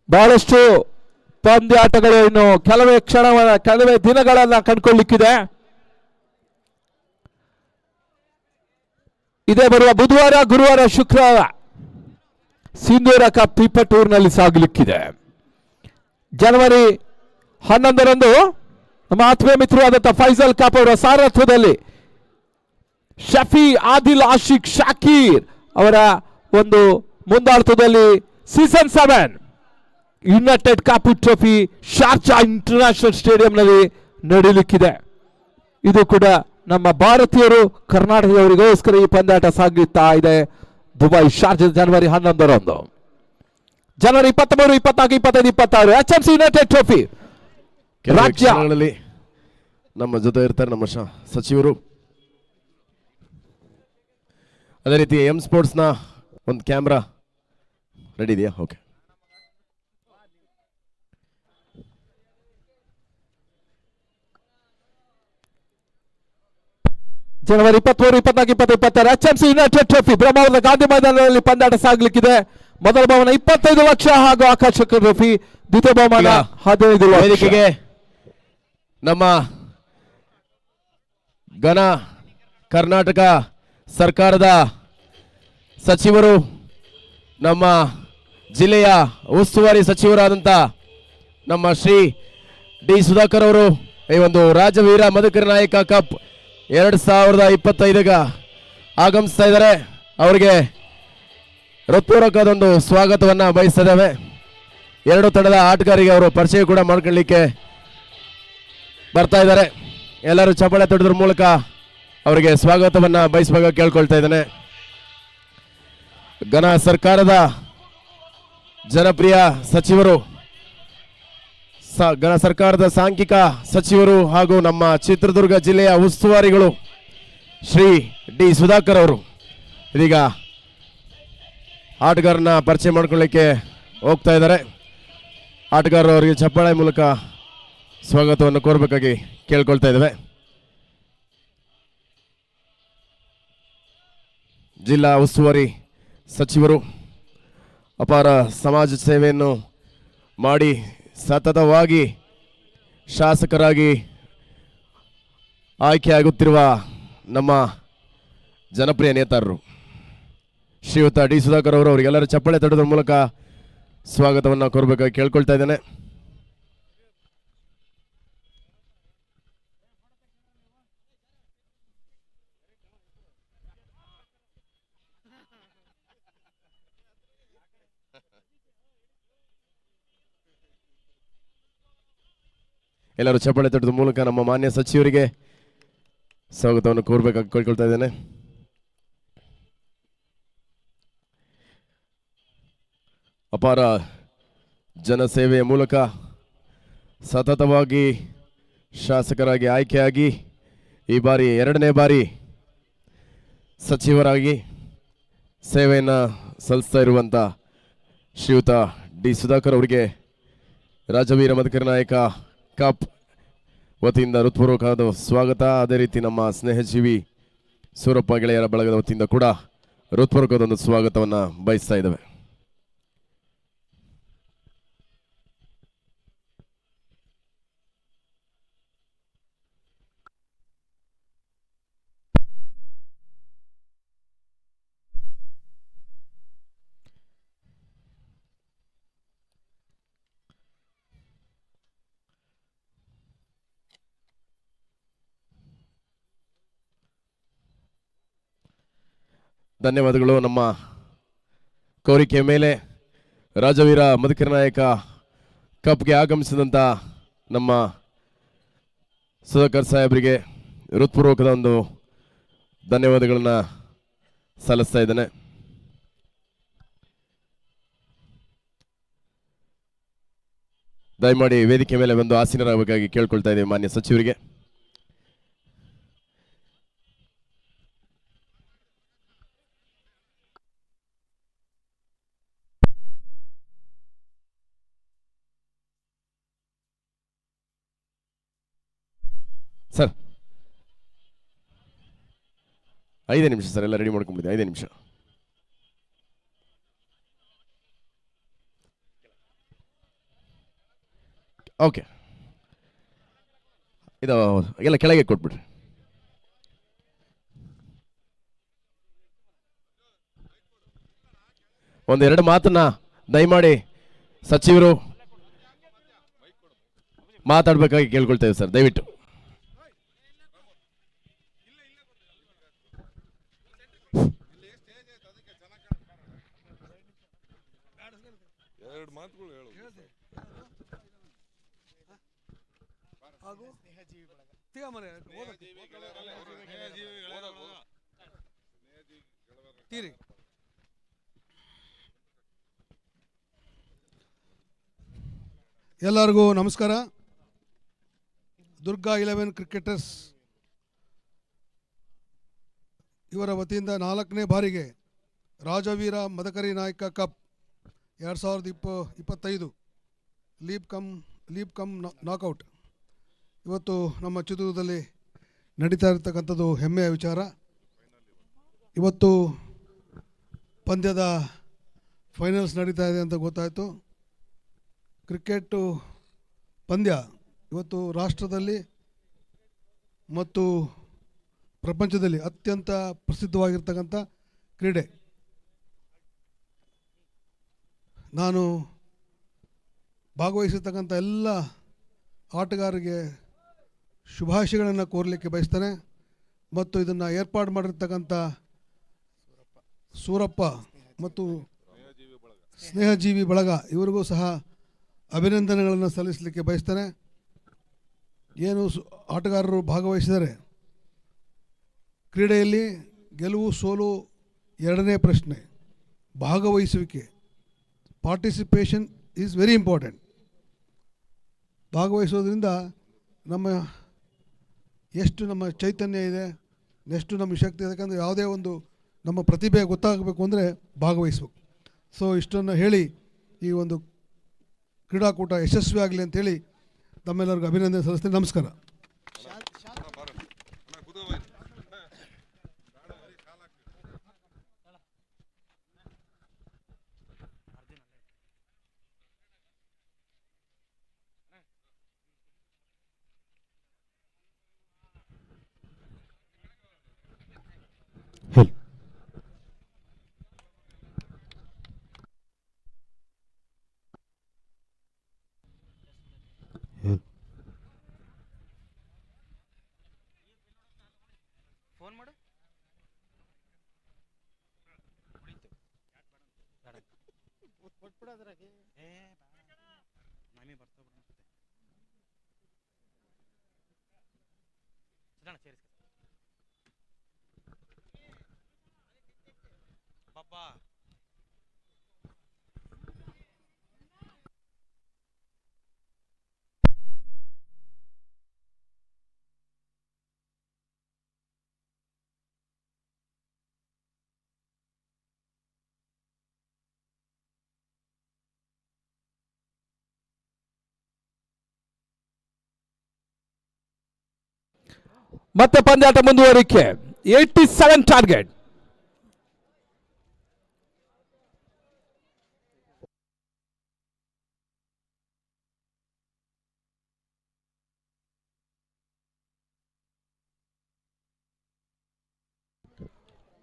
ಬಹಳಷ್ಟು ಪಂದ್ಯಾಟಗಳು ಇನ್ನು ಕೆಲವೇ ದಿನಗಳನ್ನ ಕಂಡುಕೊಳ್ಳಿಕ್ಕಿದೆ. ಇದೇ ಬರುವ ಬುಧವಾರ, ಗುರುವಾರ, ಶುಕ್ರವಾರ ಸಿಂಧೂರ ಕಪ್ ತಿಪ್ಪಟೂರಿನಲ್ಲಿ ಸಾಗಲಿಕ್ಕಿದೆ. ಜನವರಿ 11ರಂದು ನಮ್ಮ ಆತ್ಮೀಯ ಮಿತ್ರರಾದಂಥ ಫೈಸಲ್ ಕಾಪ್ ಅವರ ಸಾರಥ್ಯದಲ್ಲಿ ಶಫಿ ಆದಿಲ್ ಆಶಿಕ್ ಶಾಕೀರ್ ಅವರ ಒಂದು ಮುಂದಾಳತ್ವದಲ್ಲಿ season 7 united Kapu trophy Sharjah international ಸ್ಟೇಡಿಯಂನಲ್ಲಿ ನಡೆಯಲಿಕ್ಕಿದೆ. ಇದು ಕೂಡ ನಮ್ಮ ಭಾರತೀಯರು ಕರ್ನಾಟಕದವರಿಗೋಸ್ಕರ ಈ ಪಂದ್ಯಾಟ ಸಾಗುತ್ತಾ ಇದೆ. ದುಬೈ ಶಾರ್ಜಾ ಜನವರಿ 11ರಂದು. ಜನವರಿ 23, 24, 25, 26 HMC ಯುನೈಟೆಡ್ ಟ್ರೋಫಿ ರಾಜ್ಯ. ನಮ್ಮ ಜೊತೆ ಇರ್ತಾರೆ ನಮ್ಮ ಸಚಿವರು. ಅದೇ ರೀತಿ ಎಂ ಸ್ಪೋರ್ಟ್ಸ್ನ ಒಂದು ಕ್ಯಾಮ್ರಾ ರೆಡಿ ಇದೆಯಾ? ಓಕೆ. ಜನವರಿ 23, 24, 25, 26 HMC ಯುನೈಟೆಡ್ ಟ್ರೋಫಿ ಬ್ರಹ್ಮಾವರದ ಗಾಂಧಿ ಮೈದಾನದಲ್ಲಿ ಪಂದ್ಯಾಟ ಸಾಗಲಿಕ್ಕಿದೆ. ಮೊದಲ ಬಹುಮಾನ 25 ಲಕ್ಷ ಹಾಗೂ ಆಕರ್ಷಕ ಟ್ರೋಫಿ. ದ್ವಿತೀಯ ಬಹುಮಾನ 15 ಲಕ್ಷ. ವೇದಿಕೆಗೆ ನಮ್ಮ ಘನ ಕರ್ನಾಟಕ ಸರ್ಕಾರದ ಸಚಿವರು, ನಮ್ಮ ಜಿಲ್ಲೆಯ ಉಸ್ತುವಾರಿ ಸಚಿವರಾದಂಥ ನಮ್ಮ ಶ್ರೀ ಡಿ ಸುಧಾಕರ್ ಅವರು ಈ ಒಂದು ರಾಜವೀರ ಮದಕರಿ ನಾಯಕ ಕಪ್ 2025 ಆಗಮಿಸ್ತಾ ಇದ್ದಾರೆ. ಅವರಿಗೆ ಹೃತ್ಪೂರ್ವಕದೊಂದು ಸ್ವಾಗತವನ್ನು ಬಯಸ್ತಿದ್ದೇವೆ. 2 ತಂಡದ ಆಟಗಾರರಿಗೆ ಅವರು ಪರಿಚಯ ಕೂಡ ಮಾಡ್ಕೊಳ್ಳಿಕ್ಕೆ ಬರ್ತಾ ಇದ್ದಾರೆ. ಎಲ್ಲರೂ ಚಪ್ಪಾಳೆ ತಟ್ಟೋದ್ರ ಮೂಲಕ ಅವರಿಗೆ ಸ್ವಾಗತವನ್ನು ಬಯಸುವಾಗ ಕೇಳ್ಕೊಳ್ತಾ ಇದ್ದೇನೆ. ಘನ ಸರ್ಕಾರದ ಜನಪ್ರಿಯ ಸಚಿವರು, ಸರ್ಕಾರದ ಸಾಂಖ್ಯಿಕ ಸಚಿವರು ಹಾಗೂ ನಮ್ಮ ಚಿತ್ರದುರ್ಗ ಜಿಲ್ಲೆಯ ಉಸ್ತುವಾರಿಗಳು ಶ್ರೀ ಡಿ ಸುಧಾಕರ್ ಅವರು ಇದೀಗ ಆಟಗಾರನ ಪರಿಚಯ ಮಾಡ್ಕೊಳ್ಳಿಕ್ಕೆ ಹೋಗ್ತಾ ಇದ್ದಾರೆ. ಆಟಗಾರರು ಅವರಿಗೆ ಚಪ್ಪಾಳೆ ಮೂಲಕ ಸ್ವಾಗತವನ್ನು ಕೋರಬೇಕಾಗಿ ಕೇಳ್ಕೊಳ್ತಾ ಇದ್ದೇವೆ. ಜಿಲ್ಲಾ ಉಸ್ತುವಾರಿ ಸಚಿವರು ಅಪಾರ ಸಮಾಜ ಸೇವೆಯನ್ನು ಮಾಡಿ ಸತತವಾಗಿ ಶಾಸಕರಾಗಿ ಆಯ್ಕೆಯಾಗುತ್ತಿರುವ ನಮ್ಮ ಜನಪ್ರಿಯ ನೇತಾರರು ಶ್ರೀಯುತ ಡಿ ಸುಧಾಕರ್ ಅವರು ಅವರಿಗೆಲ್ಲರ ಚಪ್ಪಾಳೆ ತಟ್ಟೋದ್ರ ಮೂಲಕ ಸ್ವಾಗತವನ್ನು ಕೋರಬೇಕಾಗಿ ಕೇಳ್ಕೊಳ್ತಾ ಇದ್ದೇನೆ. ಎಲ್ಲರೂ ಚಪ್ಪಾಳೆ ತಟ್ಟದ ಮೂಲಕ ನಮ್ಮ ಮಾನ್ಯ ಸಚಿವರಿಗೆ ಸ್ವಾಗತವನ್ನು ಕೋರಬೇಕಾಗಿ ಕೇಳ್ಕೊಳ್ತಾ ಇದ್ದೇನೆ. ಅಪಾರ ಜನಸೇವೆಯ ಮೂಲಕ ಸತತವಾಗಿ ಶಾಸಕರಾಗಿ ಆಯ್ಕೆಯಾಗಿ ಈ ಬಾರಿ 2ನೇ ಬಾರಿ ಸಚಿವರಾಗಿ ಸೇವೆಯನ್ನು ಸಲ್ಲಿಸ್ತಾ ಇರುವಂಥ ಶ್ರೀಯುತ ಡಿ ಸುಧಾಕರ್ ಅವರಿಗೆ ರಾಜವೀರ ಮದಕರಿ ನಾಯಕ ಕಪ್ ವತಿಯಿಂದ ಹೃತ್ಪೂರ್ವಕವಾದ ಸ್ವಾಗತ. ಅದೇ ರೀತಿ ನಮ್ಮ ಸ್ನೇಹಜೀವಿ ಸೂರಪ್ಪ ಗೆಳೆಯರ ಬಳಗದ ವತಿಯಿಂದ ಕೂಡ ಹೃತ್ಪೂರ್ವಕವಾದ ಒಂದು ಸ್ವಾಗತವನ್ನು ಬಯಸ್ತಾ ಇದ್ದೇವೆ. ಧನ್ಯವಾದಗಳು. ನಮ್ಮ ಕೋರಿಕೆಯ ಮೇಲೆ ರಾಜವೀರ ಮದಕರಿ ನಾಯಕ ಕಪ್ಗೆ ಆಗಮಿಸಿದಂಥ ನಮ್ಮ ಸುಧಾಕರ್ ಸಾಹೇಬರಿಗೆ ಹೃತ್ಪೂರ್ವಕದ ಒಂದು ಧನ್ಯವಾದಗಳನ್ನು ಸಲ್ಲಿಸ್ತಾ ಇದ್ದೇನೆ. ದಯಮಾಡಿ ವೇದಿಕೆ ಮೇಲೆ ಬಂದು ಆಸೀನರಾಗಬೇಕಾಗಿ ಕೇಳ್ಕೊಳ್ತಾ ಇದ್ದೀವಿ ಮಾನ್ಯ ಸಚಿವರಿಗೆ. ಸರ್ 5 ನಿಮಿಷ ಸರ್, ಎಲ್ಲ ರೆಡಿ ಮಾಡ್ಕೊಂಡ್ಬಿಡಿ. 5 ನಿಮಿಷ. ಓಕೆ, ಇದು ಎಲ್ಲ ಕೆಳಗೆ ಕೊಟ್ಬಿಡ್ರಿ. ಒಂದೆರಡು ಮಾತನ್ನ ದಯಮಾಡಿ ಸಚಿವರು ಮಾತಾಡ್ಬೇಕಾಗಿ ಕೇಳ್ಕೊಳ್ತೇವೆ ಸರ್, ದಯವಿಟ್ಟು. ಎಲ್ಲರಿಗೂ ನಮಸ್ಕಾರ. ದುರ್ಗಾ 11 ಕ್ರಿಕೆಟರ್ಸ್ ಇವರ ವತಿಯಿಂದ 4ನೇ ಬಾರಿಗೆ ರಾಜವೀರ ಮದಕರಿ ನಾಯಕ ಕಪ್ 2025 ಲೀಗ್ ಕಮ್ ನಾಕೌಟ್ ಇವತ್ತು ನಮ್ಮ ಚಿತ್ರದುರ್ಗದಲ್ಲಿ ನಡೀತಾ ಇರತಕ್ಕಂಥದ್ದು ಹೆಮ್ಮೆಯ ವಿಚಾರ. ಇವತ್ತು ಪಂದ್ಯದ ಫೈನಲ್ಸ್ ನಡೀತಾ ಇದೆ ಅಂತ ಗೊತ್ತಾಯಿತು. ಕ್ರಿಕೆಟು ಪಂದ್ಯ ಇವತ್ತು ರಾಷ್ಟ್ರದಲ್ಲಿ ಮತ್ತು ಪ್ರಪಂಚದಲ್ಲಿ ಅತ್ಯಂತ ಪ್ರಸಿದ್ಧವಾಗಿರ್ತಕ್ಕಂಥ ಕ್ರೀಡೆ. ನಾನು ಭಾಗವಹಿಸಿರ್ತಕ್ಕಂಥ ಎಲ್ಲ ಆಟಗಾರರಿಗೆ ಶುಭಾಶಯಗಳನ್ನು ಕೋರಲಿಕ್ಕೆ ಬಯಸ್ತೇನೆ ಮತ್ತು ಇದನ್ನು ಏರ್ಪಾಡು ಮಾಡಿರ್ತಕ್ಕಂಥ ಸೂರಪ್ಪ ಮತ್ತು ಸ್ನೇಹಜೀವಿ ಬಳಗ ಇವರಿಗೂ ಸಹ ಅಭಿನಂದನೆಗಳನ್ನು ಸಲ್ಲಿಸಲಿಕ್ಕೆ ಬಯಸ್ತೇನೆ. ಏನು ಆಟಗಾರರು ಭಾಗವಹಿಸಿದರೆ ಕ್ರೀಡೆಯಲ್ಲಿ ಗೆಲುವು ಸೋಲು ಎರಡನೇ ಪ್ರಶ್ನೆ, ಭಾಗವಹಿಸುವಿಕೆ ಪಾರ್ಟಿಸಿಪೇಷನ್ ಈಸ್ ವೆರಿ ಇಂಪಾರ್ಟೆಂಟ್. ಭಾಗವಹಿಸೋದ್ರಿಂದ ಎಷ್ಟು ನಮ್ಮ ಚೈತನ್ಯ ಇದೆ, ಎಷ್ಟು ನಮಗೆ ಶಕ್ತಿ ಇದೆ. ಯಾಕಂದರೆ ಯಾವುದೇ ಒಂದು ನಮ್ಮ ಪ್ರತಿಭೆ ಗೊತ್ತಾಗಬೇಕು ಅಂದರೆ ಭಾಗವಹಿಸಬೇಕು. ಸೊ ಇಷ್ಟನ್ನು ಹೇಳಿ ಈ ಒಂದು ಕ್ರೀಡಾಕೂಟ ಯಶಸ್ವಿ ಆಗಲಿ ಅಂತೇಳಿ ತಮ್ಮೆಲ್ಲರಿಗೂ ಅಭಿನಂದನೆ ಸಲ್ಲಿಸ್ತೀನಿ. ನಮಸ್ಕಾರ. ಮತ್ತೆ ಪಂದ್ಯಾಟ ಮುಂದುವರಿಕೆ. 87 ಟಾರ್ಗೆಟ್.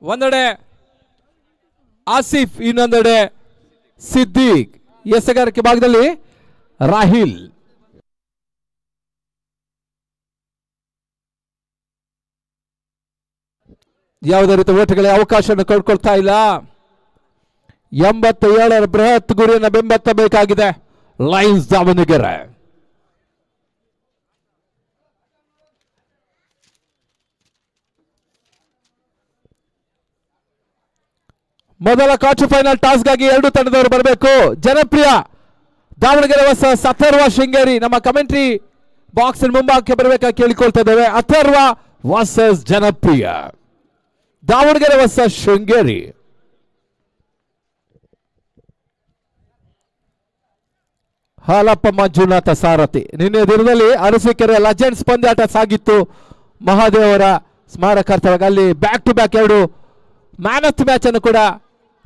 ಒಂದೆಡೆ ಆಸಿಫ್, ಇನ್ನೊಂದೆಡೆ ಸಿದ್ದೀಕ್. ಎಸೆಗಾರಿಕೆ ಭಾಗದಲ್ಲಿ ರಾಹಿಲ್. ಯಾವುದೇ ರೀತಿ ಓಟಗಳಿಗೆ ಅವಕಾಶವನ್ನು ಕಳ್ಕೊಳ್ತಾ ಇಲ್ಲ. 87 ಬೃಹತ್ ಗುರಿಯನ್ನು ಬೆಂಬತ್ತಬೇಕಾಗಿದೆ ಲಯನ್ಸ್ ದಾವಣಗೆರೆ. ಮೊದಲ ಕ್ವಾರ್ಟರ್ ಫೈನಲ್ ಟಾಸ್ಗಾಗಿ ಎರಡು ತಂಡದವರು ಬರಬೇಕು. ಜನಪ್ರಿಯ ದಾವಣಗೆರೆ ವರ್ಸಸ್ ಅಥರ್ವ ಶೃಂಗೇರಿ. ನಮ್ಮ ಕಮೆಂಟ್ರಿ ಬಾಕ್ಸ್ ಮುಂಭಾಗಕ್ಕೆ ಬರಬೇಕಾಗಿ ಕೇಳಿಕೊಳ್ತಾ ಇದ್ದೇವೆ. Atharva versus Janapriya, Davanagere versus Sringeri. ಹಾಲಪ್ಪ ಮಂಜುನಾಥ ಸಾರಥಿ. ನಿನ್ನೆ ದಿನದಲ್ಲಿ ಅರಸೀಕೆರೆ ಲೆಜೆಂಡ್ಸ್ ಪಂದ್ಯಾಟ ಸಾಗಿತ್ತು ಮಹಾದೇವರ ಸ್ಮಾರಕಾರ್ಥವಾಗಿ. ಅಲ್ಲಿ back to back 2 man of the match ಅನ್ನು ಕೂಡ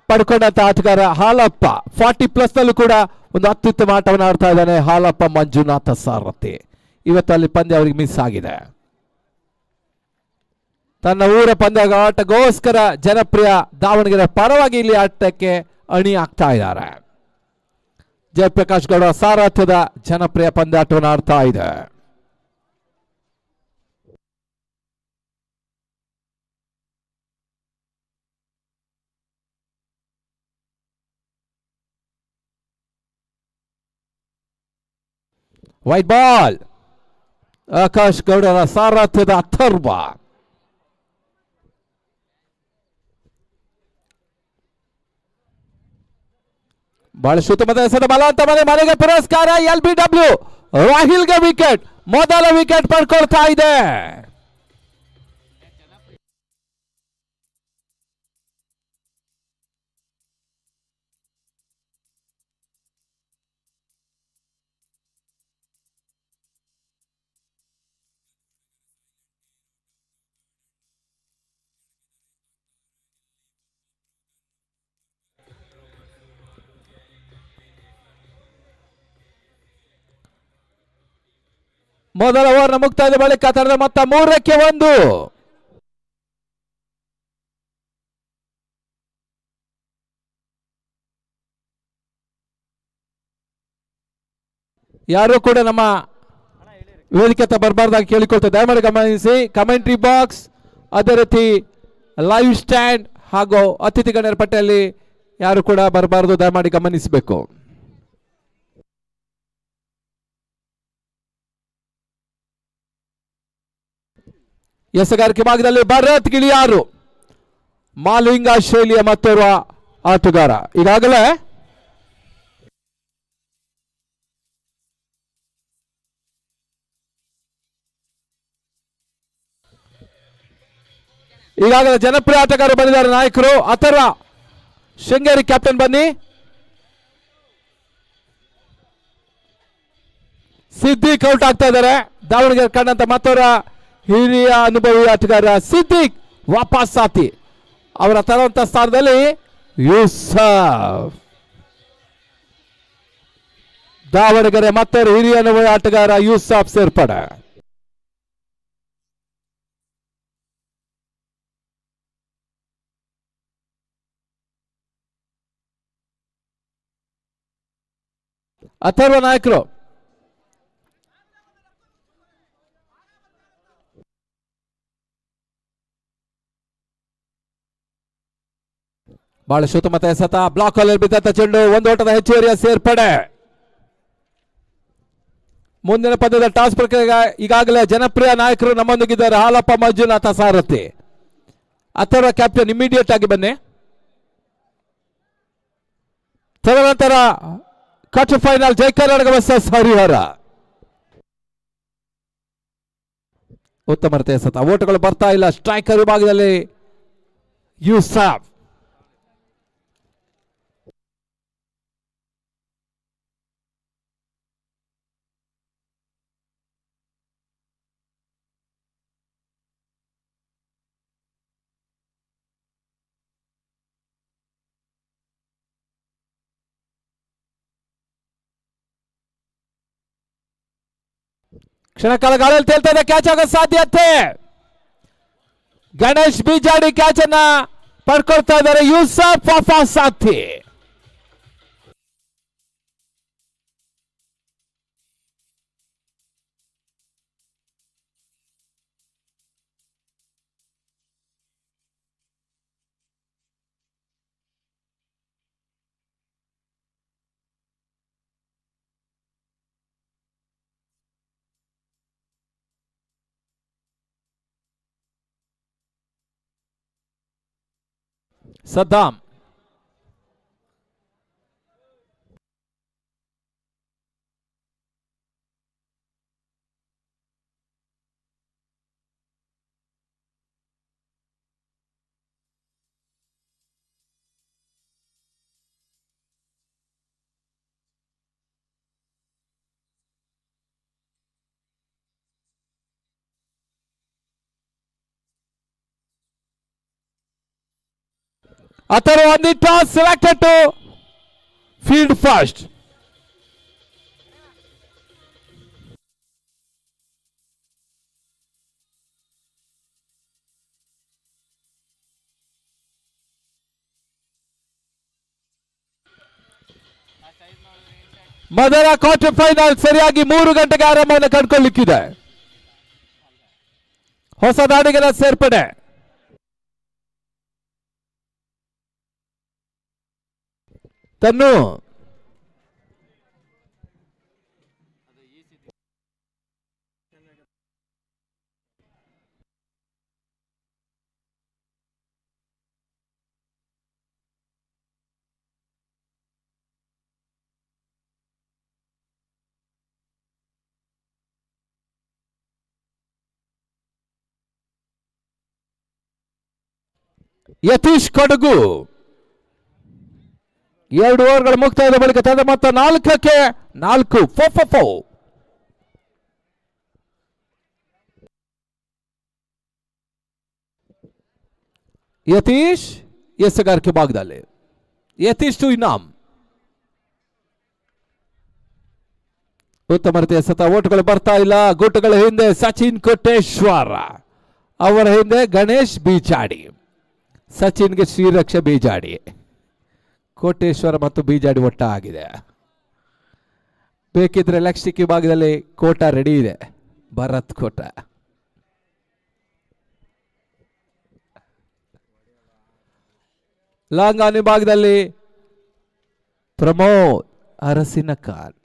ಪಡ್ಕೊಂಡಂತ ಆಟಗಾರ ಹಾಲಪ್ಪ. 40+ ನಲ್ಲೂ ಕೂಡ ಒಂದು ಅತ್ಯುತ್ತಮ ಆಟವನ್ನು ಆಡ್ತಾ ಇದ್ದಾನೆ ಹಾಲಪ್ಪ ಮಂಜುನಾಥ ಸಾರಥಿ. ಇವತ್ತು ಅಲ್ಲಿ ಪಂದ್ಯ ಅವರಿಗೆ ಮಿಸ್ ಆಗಿದೆ. ತನ್ನ ಊರ ಪಂದ್ಯಾಟಗೋಸ್ಕರ ಜನಪ್ರಿಯ ದಾವಣಗೆರೆ ಪರವಾಗಿ ಇಲ್ಲಿ ಆಟಕ್ಕೆ ಅಣಿ ಆಗ್ತಾ ಇದ್ದಾರೆ. ಜಯಪ್ರಕಾಶ್ ಗೌಡ ಸಾರಥ್ಯದ ಜನಪ್ರಿಯ ಪಂದ್ಯಾಟವನ್ನು ಆಡ್ತಾ ಇದೆ. White ball. ಆಕಾಶ್ ಗೌಡರ ಸಾರಥ್ಯದ ಅಥರ್ವ. ಬಹಳ ಉತ್ತಮದ ಎಸೆದ ಬಲ ಅಂತ ಮನೆಗೆ ಪುರಸ್ಕಾರ. LBW ರಾಹಿಲ್ಗೆ ವಿಕೆಟ್. ಮೊದಲ ವಿಕೆಟ್ ಪಡ್ಕೊಳ್ತಾ ಇದೆ. ಮೊದಲ ಓವರ್ನ ಮುಕ್ತಾಯದ ಬಳಿಕ ತಂಡದ ಮೊತ್ತ 3-1. ಯಾರು ಕೂಡ ನಮ್ಮ ವೇದಿಕೆ ಬರಬಾರ್ದಾಗಿ ಕೇಳಿಕೊಳ್ತಾ ದಯಮಾಡಿ ಗಮನಿಸಿ. ಕಮೆಂಟ್ರಿ ಬಾಕ್ಸ್, ಅದೇ ರೀತಿ ಲೈವ್ ಸ್ಟ್ಯಾಂಡ್ ಹಾಗೂ ಅತಿಥಿ ಗಣ್ಯರ ಪಟ್ಟಿಯಲ್ಲಿ ಯಾರು ಕೂಡ ಬರಬಾರದು, ದಯಮಾಡಿ ಗಮನಿಸಬೇಕು. ಎಸೆಗಾರಿಕೆ ಭಾಗದಲ್ಲಿ ಭರತ್ ಗಿಳಿಯಾರು, ಮಾಲಿಂಗ ಶೈಲಿಯ ಮತ್ತೋರ್ವ ಆಟಗಾರ. ಈಗಾಗಲೇ ಈಗಾಗಲೇ ಜನಪ್ರಿಯ ಆಟಗಾರರು ಬಂದಿದ್ದಾರೆ ನಾಯಕರು. ಅಥರ್ವ ಶೃಂಗೇರಿ ಕ್ಯಾಪ್ಟನ್ ಬನ್ನಿ. ಸಿದ್ದಿಕ್ ಔಟ್ ಆಗ್ತಾ ಇದ್ದಾರೆ. ದಾವಣಗೆರೆ ಕಂಡಂತ ಮತ್ತವರ ಹಿರಿಯ ಅನುಭವಿ ಆಟಗಾರ ಸಿದ್ದಿಕ್ ವಾಪಸ್ ಸಾತಿ. ಅವರ ತರುವಂತ ಸ್ಥಾನದಲ್ಲಿ ಯೂಸಫ್. ದಾವಣಗೆರೆ ಮತ್ತವರ ಹಿರಿಯ ಅನುಭವಿ ಆಟಗಾರ ಯೂಸಫ್ ಸೇರ್ಪಡೆ. ಅಥರ್ವ ನಾಯಕರು. ಬಹಳ ಶುತಮತ ಎಸೆತ. ಬ್ಲಾಕ್ ಅಲ್ಲಿ ಬಿದ್ದಂತ ಚೆಂಡು. ಒಂದು ಓಟದ ಹೆಚ್ಚುವರಿಯ ಸೇರ್ಪಡೆ. ಮುಂದಿನ ಪಂದ್ಯದ ಟಾಸ್ ಪ್ರಕ್ರಿಯೆ ಈಗಾಗಲೇ ಜನಪ್ರಿಯ ನಾಯಕರು ನಮ್ಮೊಂದಿಗಿದ್ದಾರೆ. ಹಾಲಪ್ಪ ಮಂಜುನಾಥ ಸಾರಥಿ. ಅಥರ್ವ ಕ್ಯಾಪ್ಟನ್ ಇಮಿಡಿಯೇಟ್ ಆಗಿ ಬನ್ನಿ. ತದನಂತರ ಕ್ವಾರ್ಟರ್ ಫೈನಲ್ ಜೈ ಕರ್ನಾಟಕ ವರ್ಸಸ್ ಹರಿಹರ. ಉತ್ತಮ ರೀತಿಯ ಎಸೆತ. ಓಟಗಳು ಬರ್ತಾ ಇಲ್ಲ. ಸ್ಟ್ರೈಕರ್ ವಿಭಾಗದಲ್ಲಿ ಯೂಸಫ್. ಕ್ಷಣಕಾಲ ಗಾಳಿಯಲ್ಲಿ ತೇಲ್ತಾ ಇದೆ. ಕ್ಯಾಚ್ ಆಗೋ ಸಾಧ್ಯತೆ. ಗಣೇಶ್ ಬಿಜಾಡಿ ಕ್ಯಾಚ್ ಅನ್ನ ಪಡ್ಕೊಳ್ತಾ ಇದ್ದಾರೆ. ಯೂಸಫ್ ವಾಪಸ್ ಸಾಥಿ. Saddam. Atharva on the toss, selected to field first. ಮದರ ಕ್ವಾರ್ಟರ್ ಫೈನಲ್ ಸರಿಯಾಗಿ 3 ಗಂಟೆಗೆ ಆರಂಭವನ್ನು ಕಂಡುಕೊಳ್ಳಲಿಕ್ಕಿದೆ. ಹೊಸ ದಾಡಿಗಳ ಸೇರ್ಪಡೆ. ತನ್ನು ಯತೀಶ್ ಕೊಡಗು 2 ಓವರ್ಗಳ ಮುಕ್ತಾಯದ ಬಳಿಕ ತಂಡ ಮೊತ್ತ 4ಕ್ಕೆ 4 4 ಯತೀಶ್ ಎಸೆಗಾರಿಕೆ ಭಾಗದಲ್ಲಿ ಯತೀಶ್ ಟು ಇನಾಮ್. ಉತ್ತಮ ರೀತಿಯ ಸತ. ಓಟುಗಳು ಬರ್ತಾ ಇಲ್ಲ. ಗುಟ್ಟುಗಳ ಹಿಂದೆ ಸಚಿನ್ ಕೋಟೇಶ್ವರ, ಅವರ ಹಿಂದೆ ಗಣೇಶ್ ಬೀಜಾಡಿ. ಸಚಿನ್ಗೆ ಶ್ರೀರಕ್ಷ ಬೀಜಾಡಿ, ಕೋಟೇಶ್ವರ ಮತ್ತು ಬೀಜಾಡಿ ಒಟ್ಟ ಆಗಿದೆ. ಬೇಕಿದ್ರೆ ಲೆಕ್ಸ್ಟಿಕ್ ವಿಭಾಗದಲ್ಲಿ ಕೋಟ ರೆಡಿ ಇದೆ. ಭರತ್ ಕೋಟ. ಲಾಂಗ್ ಆನ್ ವಿಭಾಗದಲ್ಲಿ ಪ್ರಮೋದ್ ಅರಸಿನ ಖಾನ್.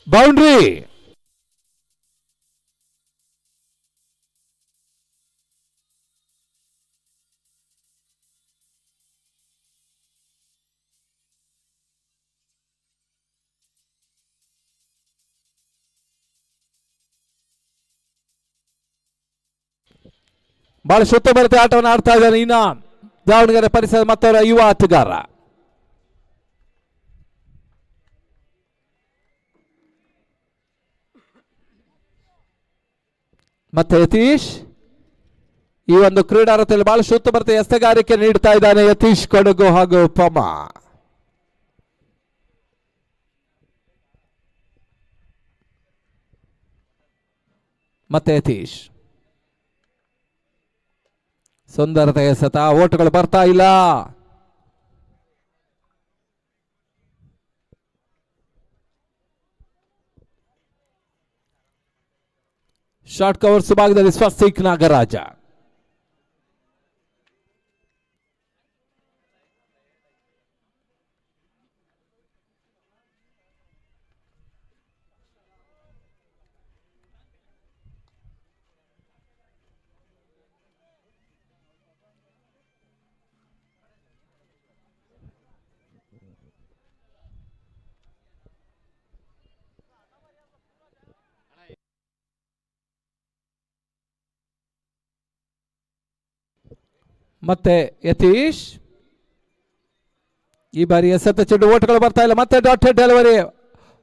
ಬೌಂಡ್ರಿ. ಬಹಳ ಉತ್ತಮತೆ ಆಟವನ್ನು ಆಡ್ತಾ ಇದ್ದಾನೆ ಇನಾಮ್, ದಾವಣಗೆರೆ ಪರಿಸರ ಮತ್ತವರ ಯುವ ಆಟಗಾರ. ಮತ್ತೆ ಯತೀಶ್ ಈ ಒಂದು ಕ್ರೀಡಾರಥದಲ್ಲಿ ಬಹಳ ಉತ್ತಮತೆ ಎಸೆಗಾರಿಕೆ ನೀಡ್ತಾ ಇದ್ದಾನೆ ಯತೀಶ್ ಕೊಡಗು ಹಾಗೂ ಪಮ. ಮತ್ತೆ ಯತೀಶ್ ಸುಂದರತೆ ಎಸೆತ, ಓಟುಗಳು ಬರ್ತಾ ಇಲ್ಲ. ಶಾರ್ಟ್ ಕವರ್ಸ್ ಭಾಗದಲ್ಲಿ ಸ್ವಸ್ತಿಕ್ ನಾಗರಾಜ. ಮತ್ತೆ ಯತೀಶ್ ಈ ಬಾರಿ ಎಸೆತ ಚೆಂಡು, ಓಟುಗಳು ಬರ್ತಾ ಇಲ್ಲ. ಮತ್ತೆ ಡಾಟ್ ಡೆಲಿವರಿ,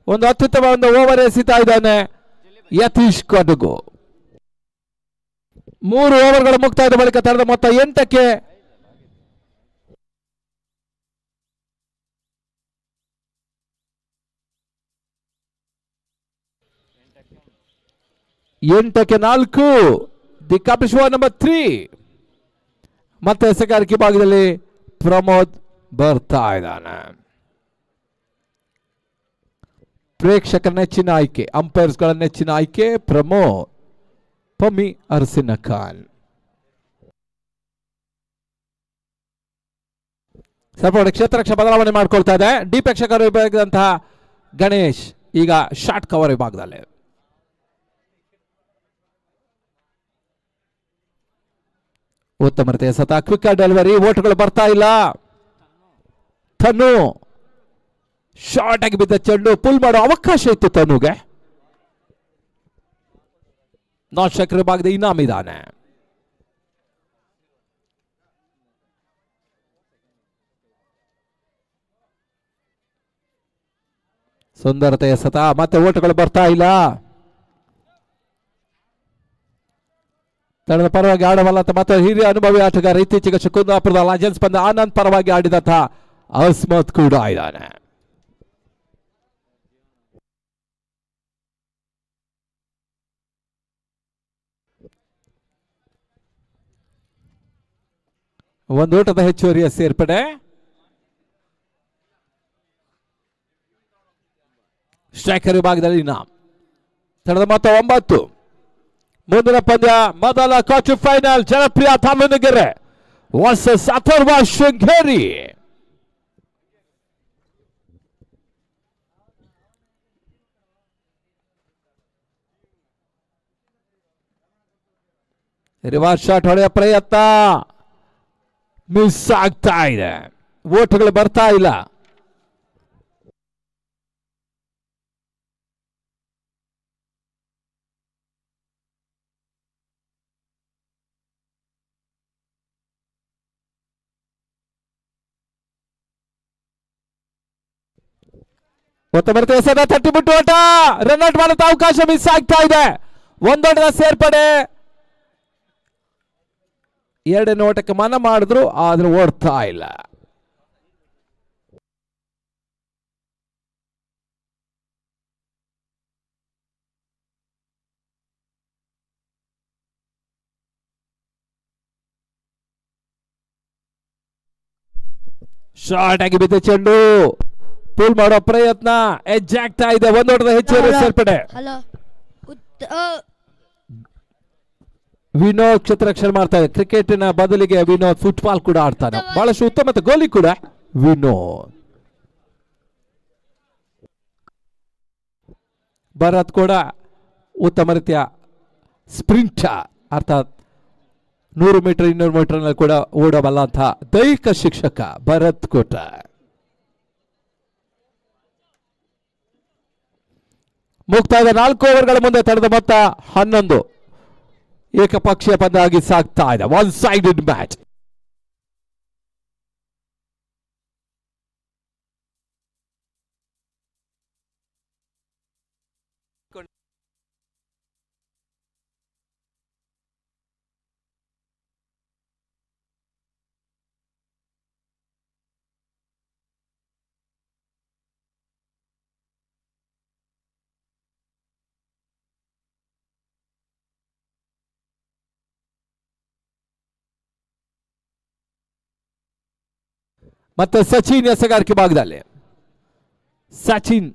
ಒಂದು ಅತ್ಯುತ್ತಮ ಒಂದು ಓವರ್ ಎಸಿತಾ ಇದ್ದಾನೆ ಯತೀಶ್ ಕೊಡಗು. 3 ಓವರ್ಗಳು ಮುಕ್ತಾಯದ ಬಳಿಕ ತಂಡದ ಮೊತ್ತ 8ಕ್ಕೆ. ಎಂಟಕ್ಕೆ 4 ದಿ ಕಪಿಶ್ ನಂಬರ್ 3. ಮತ್ತೆ ಎಸೆಗಾರಿಕೆ ಭಾಗದಲ್ಲಿ ಪ್ರಮೋದ್ ಬರ್ತಾ ಇದ್ದಾನೆ. ಪ್ರೇಕ್ಷಕರ ನೆಚ್ಚಿನ ಆಯ್ಕೆ, ಅಂಪೈರ್ಸ್ಗಳ ನೆಚ್ಚಿನ ಆಯ್ಕೆ ಪ್ರಮೋದ್ ಪಮ್ಮಿ ಅರಸಿನ ಖಾನ್. ಸ್ವಲ್ಪ ಕ್ಷೇತ್ರಕ್ಷ ಬದಲಾವಣೆ ಮಾಡ್ಕೊಳ್ತಾ ಇದೆ. ಡಿ ಪ್ರೇಕ್ಷಕರು ವಿಭಾಗದಂತಹ ಗಣೇಶ್ ಈಗ ಶಾರ್ಟ್ ಕವರ್ ವಿಭಾಗದಲ್ಲಿ. ಉತ್ತಮತೆ ಎಸೆತ, ಕ್ವಿಕ್ ಡೆಲಿವರಿ, ಓಟುಗಳು ಬರ್ತಾ ಇಲ್ಲ. ತನು ಶಾರ್ಟ್ ಆಗಿ ಬಿದ್ದ ಚೆಂಡು, ಪುಲ್ ಮಾಡೋ ಅವಕಾಶ ಇತ್ತು ತನುಗೆ. ನಾಟ್ ಶಕ್ರ ಭಾಗದ ಇನಾಮ್ ಇದ್ದಾನೆ. ಸುಂದರತೆ ಎಸೆತ, ಮತ್ತೆ ಓಟುಗಳು ಬರ್ತಾ ಇಲ್ಲ. ತಂಡದ ಪರವಾಗಿ ಆಡಬಲ್ಲ ಮತ್ತು ಹಿರಿಯ ಅನುಭವಿ ಆಟಗಾರ ಇತ್ತೀಚೆಗೆ ಕುಂದಾಪುರದ ಲಜನ್ಸ್ ಬಂದ ಆನಂದ್ ಪರವಾಗಿ ಆಡಿದಂತಹ ಅಸ್ಮತ್ ಕೂಡ ಇದ್ದಾನೆ. ಒಂದು ಓಟದ ಹೆಚ್ಚುವರಿಯ ಸೇರ್ಪಡೆ. ಸ್ಟ್ರೈಕರ್ ವಿಭಾಗದಲ್ಲಿ ಇನಾಮ್. ತಂಡದ ಮೊತ್ತ 9. ಮುಂದಿನ ಪಂದ್ಯ ಮೊದಲ quarter final Janapriya Davanagere versus Atharva Sringeri. Reverse shot ಹೊಡೆಯ ಪ್ರಯತ್ನ ಮಿಸ್ ಆಗ್ತಾ ಇದೆ, ಓಟುಗಳು ಬರ್ತಾ ಇಲ್ಲ. ಉತ್ತಮತೆ ಎಸೆದ, ತಟ್ಟಿಬಿಟ್ಟು ಓಟ, ರನ್ಔಟ್ ಮಾಡುತ್ತ ಅವಕಾಶ ಮಿಸ್ ಆಗ್ತಾ ಇದೆ. ಒಂದೋಟದ ಸೇರ್ಪಡೆ, 2ನೇ ಓಟಕ್ಕೆ ಮನ ಮಾಡಿದ್ರು ಆದ್ರೂ ಓಡ್ತಾ ಇಲ್ಲ. ಶಾರ್ಟ್ ಆಗಿ ಬಿದ್ದ ಚೆಂಡು, ಪುಲ್ ಮಾಡೋ ಪ್ರಯತ್ನ ಎಡ್ಜ್ ಆಗ್ತಾ ಇದೆ. ಒಂದೋಟದ ಹೆಚ್ಚುವರಿ ಸೇರ್ಪಡೆ. ವಿನೋದ್ ಕ್ಷೇತ್ರರಕ್ಷಣೆ ಮಾಡ್ತಾ ಇದೆ. ಕ್ರಿಕೆಟಿನ ಬದಲಿಗೆ ವಿನೋದ್ ಫುಟ್ಬಾಲ್ ಕೂಡ ಆಡ್ತಾನೆ. ಬಹಳಷ್ಟು ಉತ್ತಮ ಗೋಲಿ ಕೂಡ ವಿನೋದ್. ಭರತ್ ಕೂಡ ಉತ್ತಮ ರೀತಿಯ ಸ್ಪ್ರಿಂಟ್ ಅರ್ಥಾತ್ 100 ಮೀಟರ್ 200 ಮೀಟರ್ ನಲ್ಲಿ ಕೂಡ ಓಡಬಲ್ಲಂತಹ ದೈಹಿಕ ಶಿಕ್ಷಕ ಭರತ್ ಕೋಟ. ಮುಕ್ತಾಯದ 4 ಓವರ್ಗಳ ಮುಂದೆ ತಂಡದ ಮೊತ್ತ 11. ಏಕಪಕ್ಷೀಯ ಪಂದ್ಯ ಆಗಿ ಸಾಗ್ತಾ ಇದೆ. One sided match. ಮತ್ತೆ ಸಚಿನ್ ಎಸೆಗಾರಿಕೆ ಭಾಗದಲ್ಲಿ ಸಚಿನ್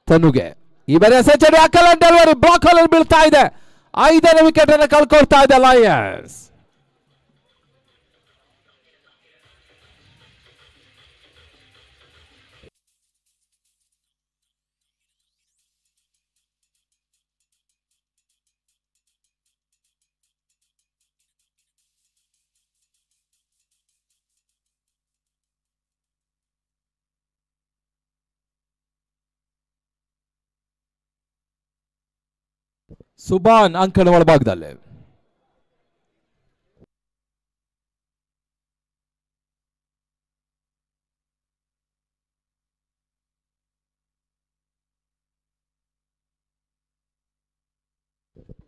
ತನುಗೆ ಈ ಬಾರಿ ಸಚಿನ್ ಡೆಲಿವರಿ ಬ್ಲಾಕ್ ಅಲ್ಲಿ ಬೀಳ್ತಾ ಇದೆ. 5ನೇ ವಿಕೆಟ್ ಅನ್ನು ಕಳ್ಕೊಳ್ತಾ ಇದೆ ಲಯನ್ಸ್. ಸುಬಾನ್ ಅಂಕಣ ಒಳಭಾಗದಲ್ಲಿ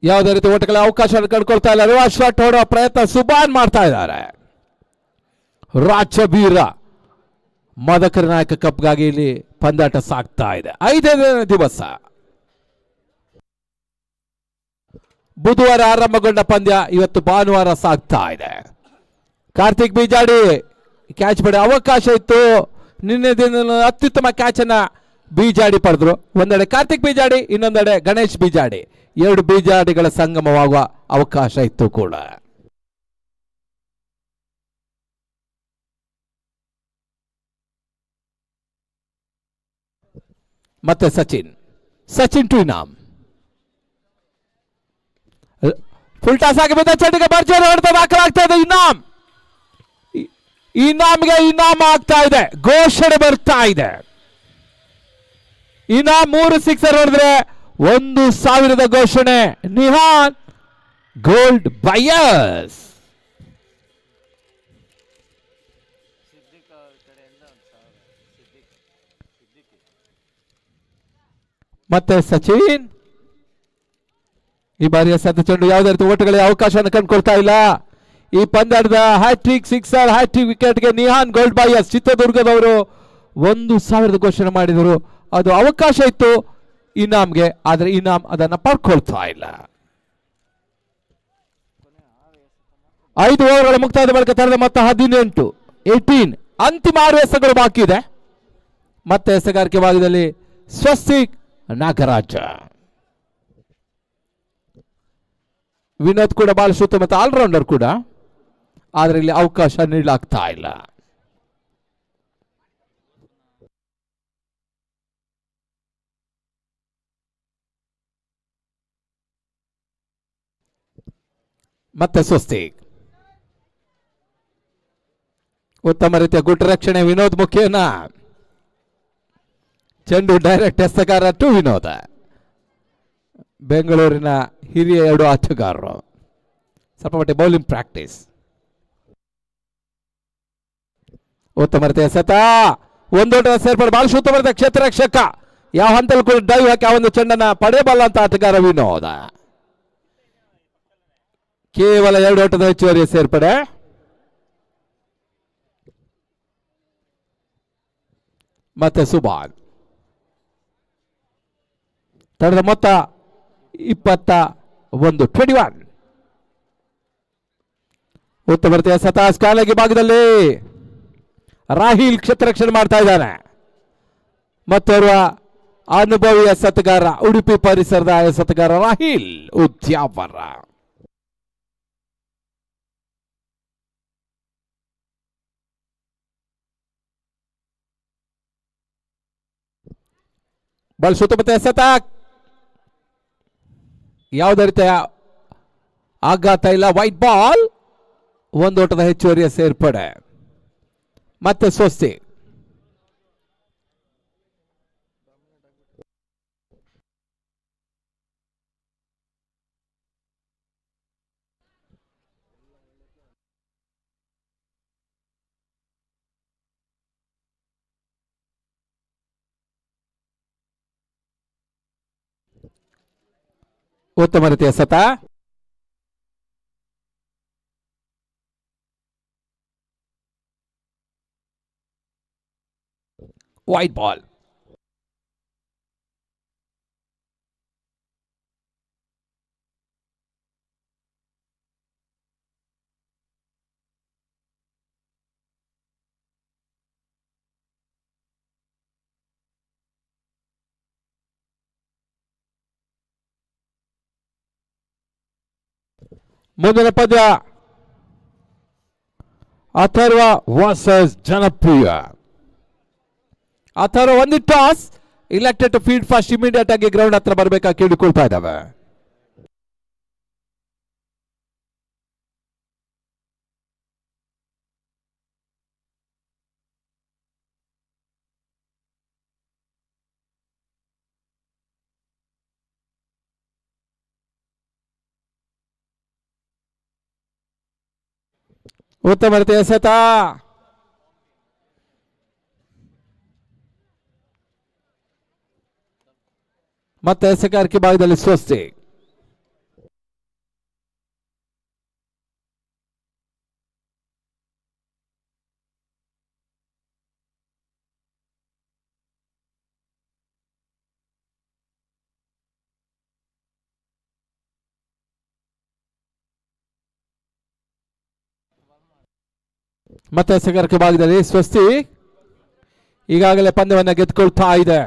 ಯಾವುದೇ ರೀತಿ ಓಟಗಳ ಅವಕಾಶ ಕಂಡುಕೊಳ್ತಾ ಇಲ್ಲ. ರಿವರ್ಸ್ ಶಾಟ್ ಹೊಡೋ ಪ್ರಯತ್ನ ಸುಬಾನ್ ಮಾಡ್ತಾ ಇದ್ದಾರೆ. ರಾಜಬೀರ ಮದಕರ ನಾಯಕ ಕಪ್ಗಾಗಿ ಇಲ್ಲಿ ಪಂದಾಟ ಸಾಗ್ತಾ ಇದೆ. 5ನೇ ದಿವಸ ಬುಧವಾರ ಆರಂಭಗೊಂಡ ಪಂದ್ಯ ಇವತ್ತು ಭಾನುವಾರ ಸಾಗ್ತಾ ಇದೆ. ಕಾರ್ತಿಕ್ ಬೀಜಾಡಿ ಕ್ಯಾಚ್ ಪಡೆಯ ಅವಕಾಶ ಇತ್ತು. ನಿನ್ನೆ ದಿನ ಅತ್ಯುತ್ತಮ ಕ್ಯಾಚ್ ಅನ್ನ ಬೀಜಾಡಿ ಪಡೆದ್ರು. ಒಂದೆಡೆ ಕಾರ್ತಿಕ್ ಬೀಜಾಡಿ, ಇನ್ನೊಂದೆಡೆ ಗಣೇಶ್ ಬೀಜಾಡಿ. 2 ಬೀಜಾಡಿಗಳ ಸಂಗಮವಾಗುವ ಅವಕಾಶ ಇತ್ತು ಕೂಡ. ಮತ್ತೆ Sachin to Inam. Full toss ಆಗಿ ಬಿದ್ದ ಚೆಂಡಿಗೆ ಭರ್ಜರಿ ಹೊಡೆತ ದಾಖಲಾಗ್ತಾ ಇದೆ. ಇನಾಮ್ಗೆ ಇನಾಮ್ ಆಗ್ತಾ ಇದೆ. ಘೋಷಣೆ ಬರ್ತಾ ಇದೆ. ಇನಾಮ್ 3 ಸಿಕ್ಸರ್ ಹೊಡೆದ್ರೆ 1,000 ಘೋಷಣೆ. Nihan gold buyers. ಮತ್ತೆ ಸಚಿನ್ ಈ ಬಾರಿಯ ಸತ ಚೆಂಡು ಯಾವುದೇ ರೀತಿ ಓಟಗಳಿಗೆ ಅವಕಾಶವನ್ನು ಕಂಡುಕೊಳ್ತಾ ಇಲ್ಲ. ಈ ಪಂದ್ಯದ ಹ್ಯಾಟ್ರಿಕ್ ಸಿಕ್ಸರ್, ಹ್ಯಾಟ್ರಿಕ್ ವಿಕೆಟ್ಗೆ ನಿಹಾನ್ ಗೋಲ್ಡ್ ಬಯರ್ಸ್ ಚಿತ್ರದುರ್ಗದವರು 1,000 ಘೋಷಣೆ ಮಾಡಿದರು. ಅದು ಅವಕಾಶ ಇತ್ತು ಇನಾಮ್ಗೆ, ಆದರೆ ಇನಾಮ್ ಅದನ್ನು ಪಡ್ಕೊಳ್ತಾ ಇಲ್ಲ. 5 ಓವರ್ಗಳ ಮುಕ್ತಾಯದ ಬಳಿಕ ತರದ ಮೊತ್ತ 18 ಅಂತಿಮ 6 ಎಸೆಗಳು ಬಾಕಿ ಇದೆ. ಮತ್ತೆ ಎಸೆಗಾರಿಕೆ ಭಾಗದಲ್ಲಿ ಸ್ವಸ್ತಿಕ್ ನಾಗರಾಜ. ವಿನೋದ್ ಕೂಡ ಬಹಳ ಸುತ್ತಮುತ್ತ ಆಲ್ರೌಂಡರ್ ಕೂಡ, ಆದರೆ ಇಲ್ಲಿ ಅವಕಾಶ ನೀಡಲಾಗ್ತಾ ಇಲ್ಲ. ಮತ್ತೆ ಸ್ವಸ್ತಿಕ್ ಉತ್ತಮ ರೀತಿಯ ಗುಡ್ ರಕ್ಷಣೆ. ವಿನೋದ್ ಮುಖೇನ ಚೆಂಡು ಡೈರೆಕ್ಟ್ ಎಸೆಗಾರ ಟು ವಿನೋದ. ಬೆಂಗಳೂರಿನ ಹಿರಿಯ 2 ಆಟಗಾರರು, ಸ್ವಲ್ಪ ಮಟ್ಟಿಗೆ ಬೌಲಿಂಗ್ ಪ್ರಾಕ್ಟೀಸ್. ಉತ್ತಮ ರೀತಿಯ ಎಸೆತ, ಒಂದೋಟದ ಸೇರ್ಪಡೆ, ಬಹಳ ಉತ್ತಮ ರೀತಿಯ ಕ್ಷೇತ್ರ ರಕ್ಷಕ. ಯಾವ ಹಂತಲ್ಲೂ ಕೂಡ ಡೈವ್ ಹಾಕಿ ಆ ಒಂದು ಚೆಂಡನ್ನ ಪಡೆಯಬಲ್ಲ ಅಂತ ಆಟಗಾರ ವಿನೋದ. ಕೇವಲ 2 ಓಟದ ಹೆಚ್ಚುವರಿಯ ಸೇರ್ಪಡೆ. ಮತ್ತೆ ಸುಬಾನ್ ತಡೆದ ಮೊತ್ತ 21. ಉತ್ತಮ ರೀತಿಯ ಸತಾಸ್ ಕಾಲಗಿ ಭಾಗದಲ್ಲಿ ರಾಹಿಲ್ ಕ್ಷೇತ್ರ ರಕ್ಷಣೆ ಮಾಡ್ತಾ ಇದ್ದಾನೆ. ಮತ್ತೋರ್ವ ಅನುಭವಿ ಎಸೆತಗಾರ, ಉಡುಪಿ ಪರಿಸರದ ಎಸೆತಗಾರ ರಾಹಿಲ್ ಉದ್ಯಾವರ. ಬಲ್ ಸುತ್ತಮುತ್ತ ಎಸೆತ, ಯಾವುದೇ ರೀತಿಯ ಆಘಾತ ಇಲ್ಲ. ವೈಟ್ ಬಾಲ್, 1 ಓಟದ ಹೆಚ್ಚುವರಿಯ ಸೇರ್ಪಡೆ. ಮತ್ತೆ ಸ್ವಸ್ತಿ ಉತ್ತಮ ರೀತಿಯ ಎಸೆತ. White ball. ಮುಂದಿನ ಪಂದ್ಯ ಅಥರ್ವ ವರ್ಸಸ್ ಜನಪ್ರಿಯ. ಅಥರ್ವ ಒಂದು toss, elected to field first, immediate ಆಗಿ ಗ್ರೌಂಡ್ ಹತ್ರ ಬರಬೇಕಾಗಿ ಕೇಳಿಕೊಳ್ತಾ ಇದ್ದಾವೆ. ಉತ್ತಮ ರೀತಿಯ ಎಸೆತ. ಮತ್ತೆ ಎಸೆಗಾರಿಕೆ ಭಾಗದಲ್ಲಿ ಸ್ವಸ್ತಿ. ಮತ್ತೆ ಎಸೆಗಾರಿಕೆ ಭಾಗದಲ್ಲಿ ಸ್ವಸ್ತಿ ಈಗಾಗಲೇ ಪಂದ್ಯವನ್ನು ಗೆದ್ದುಕೊಳ್ತಾ ಇದೆ.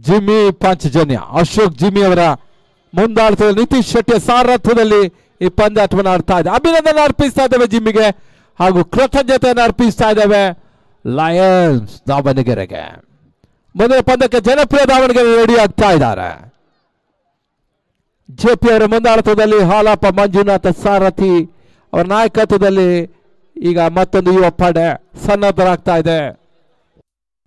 ಜಿಮ್ಮಿ ಪಾಂಚಜನ್ಯ, ಅಶೋಕ್ ಜಿಮ್ಮಿ ಅವರ ಮುಂದಾಳತ್ವದಲ್ಲಿ, ನಿತೀಶ್ ಶೆಟ್ಟಿಯ ಸಾರಥ್ಯದಲ್ಲಿ ಈ ಪಂದ್ಯಾಟವನ್ನು ಆಡ್ತಾ ಇದೆ. ಅಭಿನಂದನೆ ಅರ್ಪಿಸ್ತಾ ಇದ್ದೇವೆ ಜಿಮ್ಮಿಗೆ ಹಾಗೂ ಕೃತಜ್ಞತೆಯನ್ನು ಅರ್ಪಿಸ್ತಾ ಇದ್ದೇವೆ ಲಯನ್ಸ್ ದಾವಣಗೆರೆಗೆ. ಮುಂದಿನ ಪಂದ್ಯಕ್ಕೆ ಜನಪ್ರಿಯ ದಾವಣಗೆರೆ ರೆಡಿ ಆಗ್ತಾ ಇದ್ದಾರೆ. ಜೆಪಿ ಅವರ ಮುಂದಾಳತ್ವದಲ್ಲಿ ಹಾಲಪ್ಪ ಮಂಜುನಾಥ ಸಾರಥಿ ಅವರ ನಾಯಕತ್ವದಲ್ಲಿ ಈಗ ಮತ್ತೊಂದು ಯುವ ಪಡೆ ಸನ್ನದ್ಧರಾಗ್ತಾ ಇದೆ.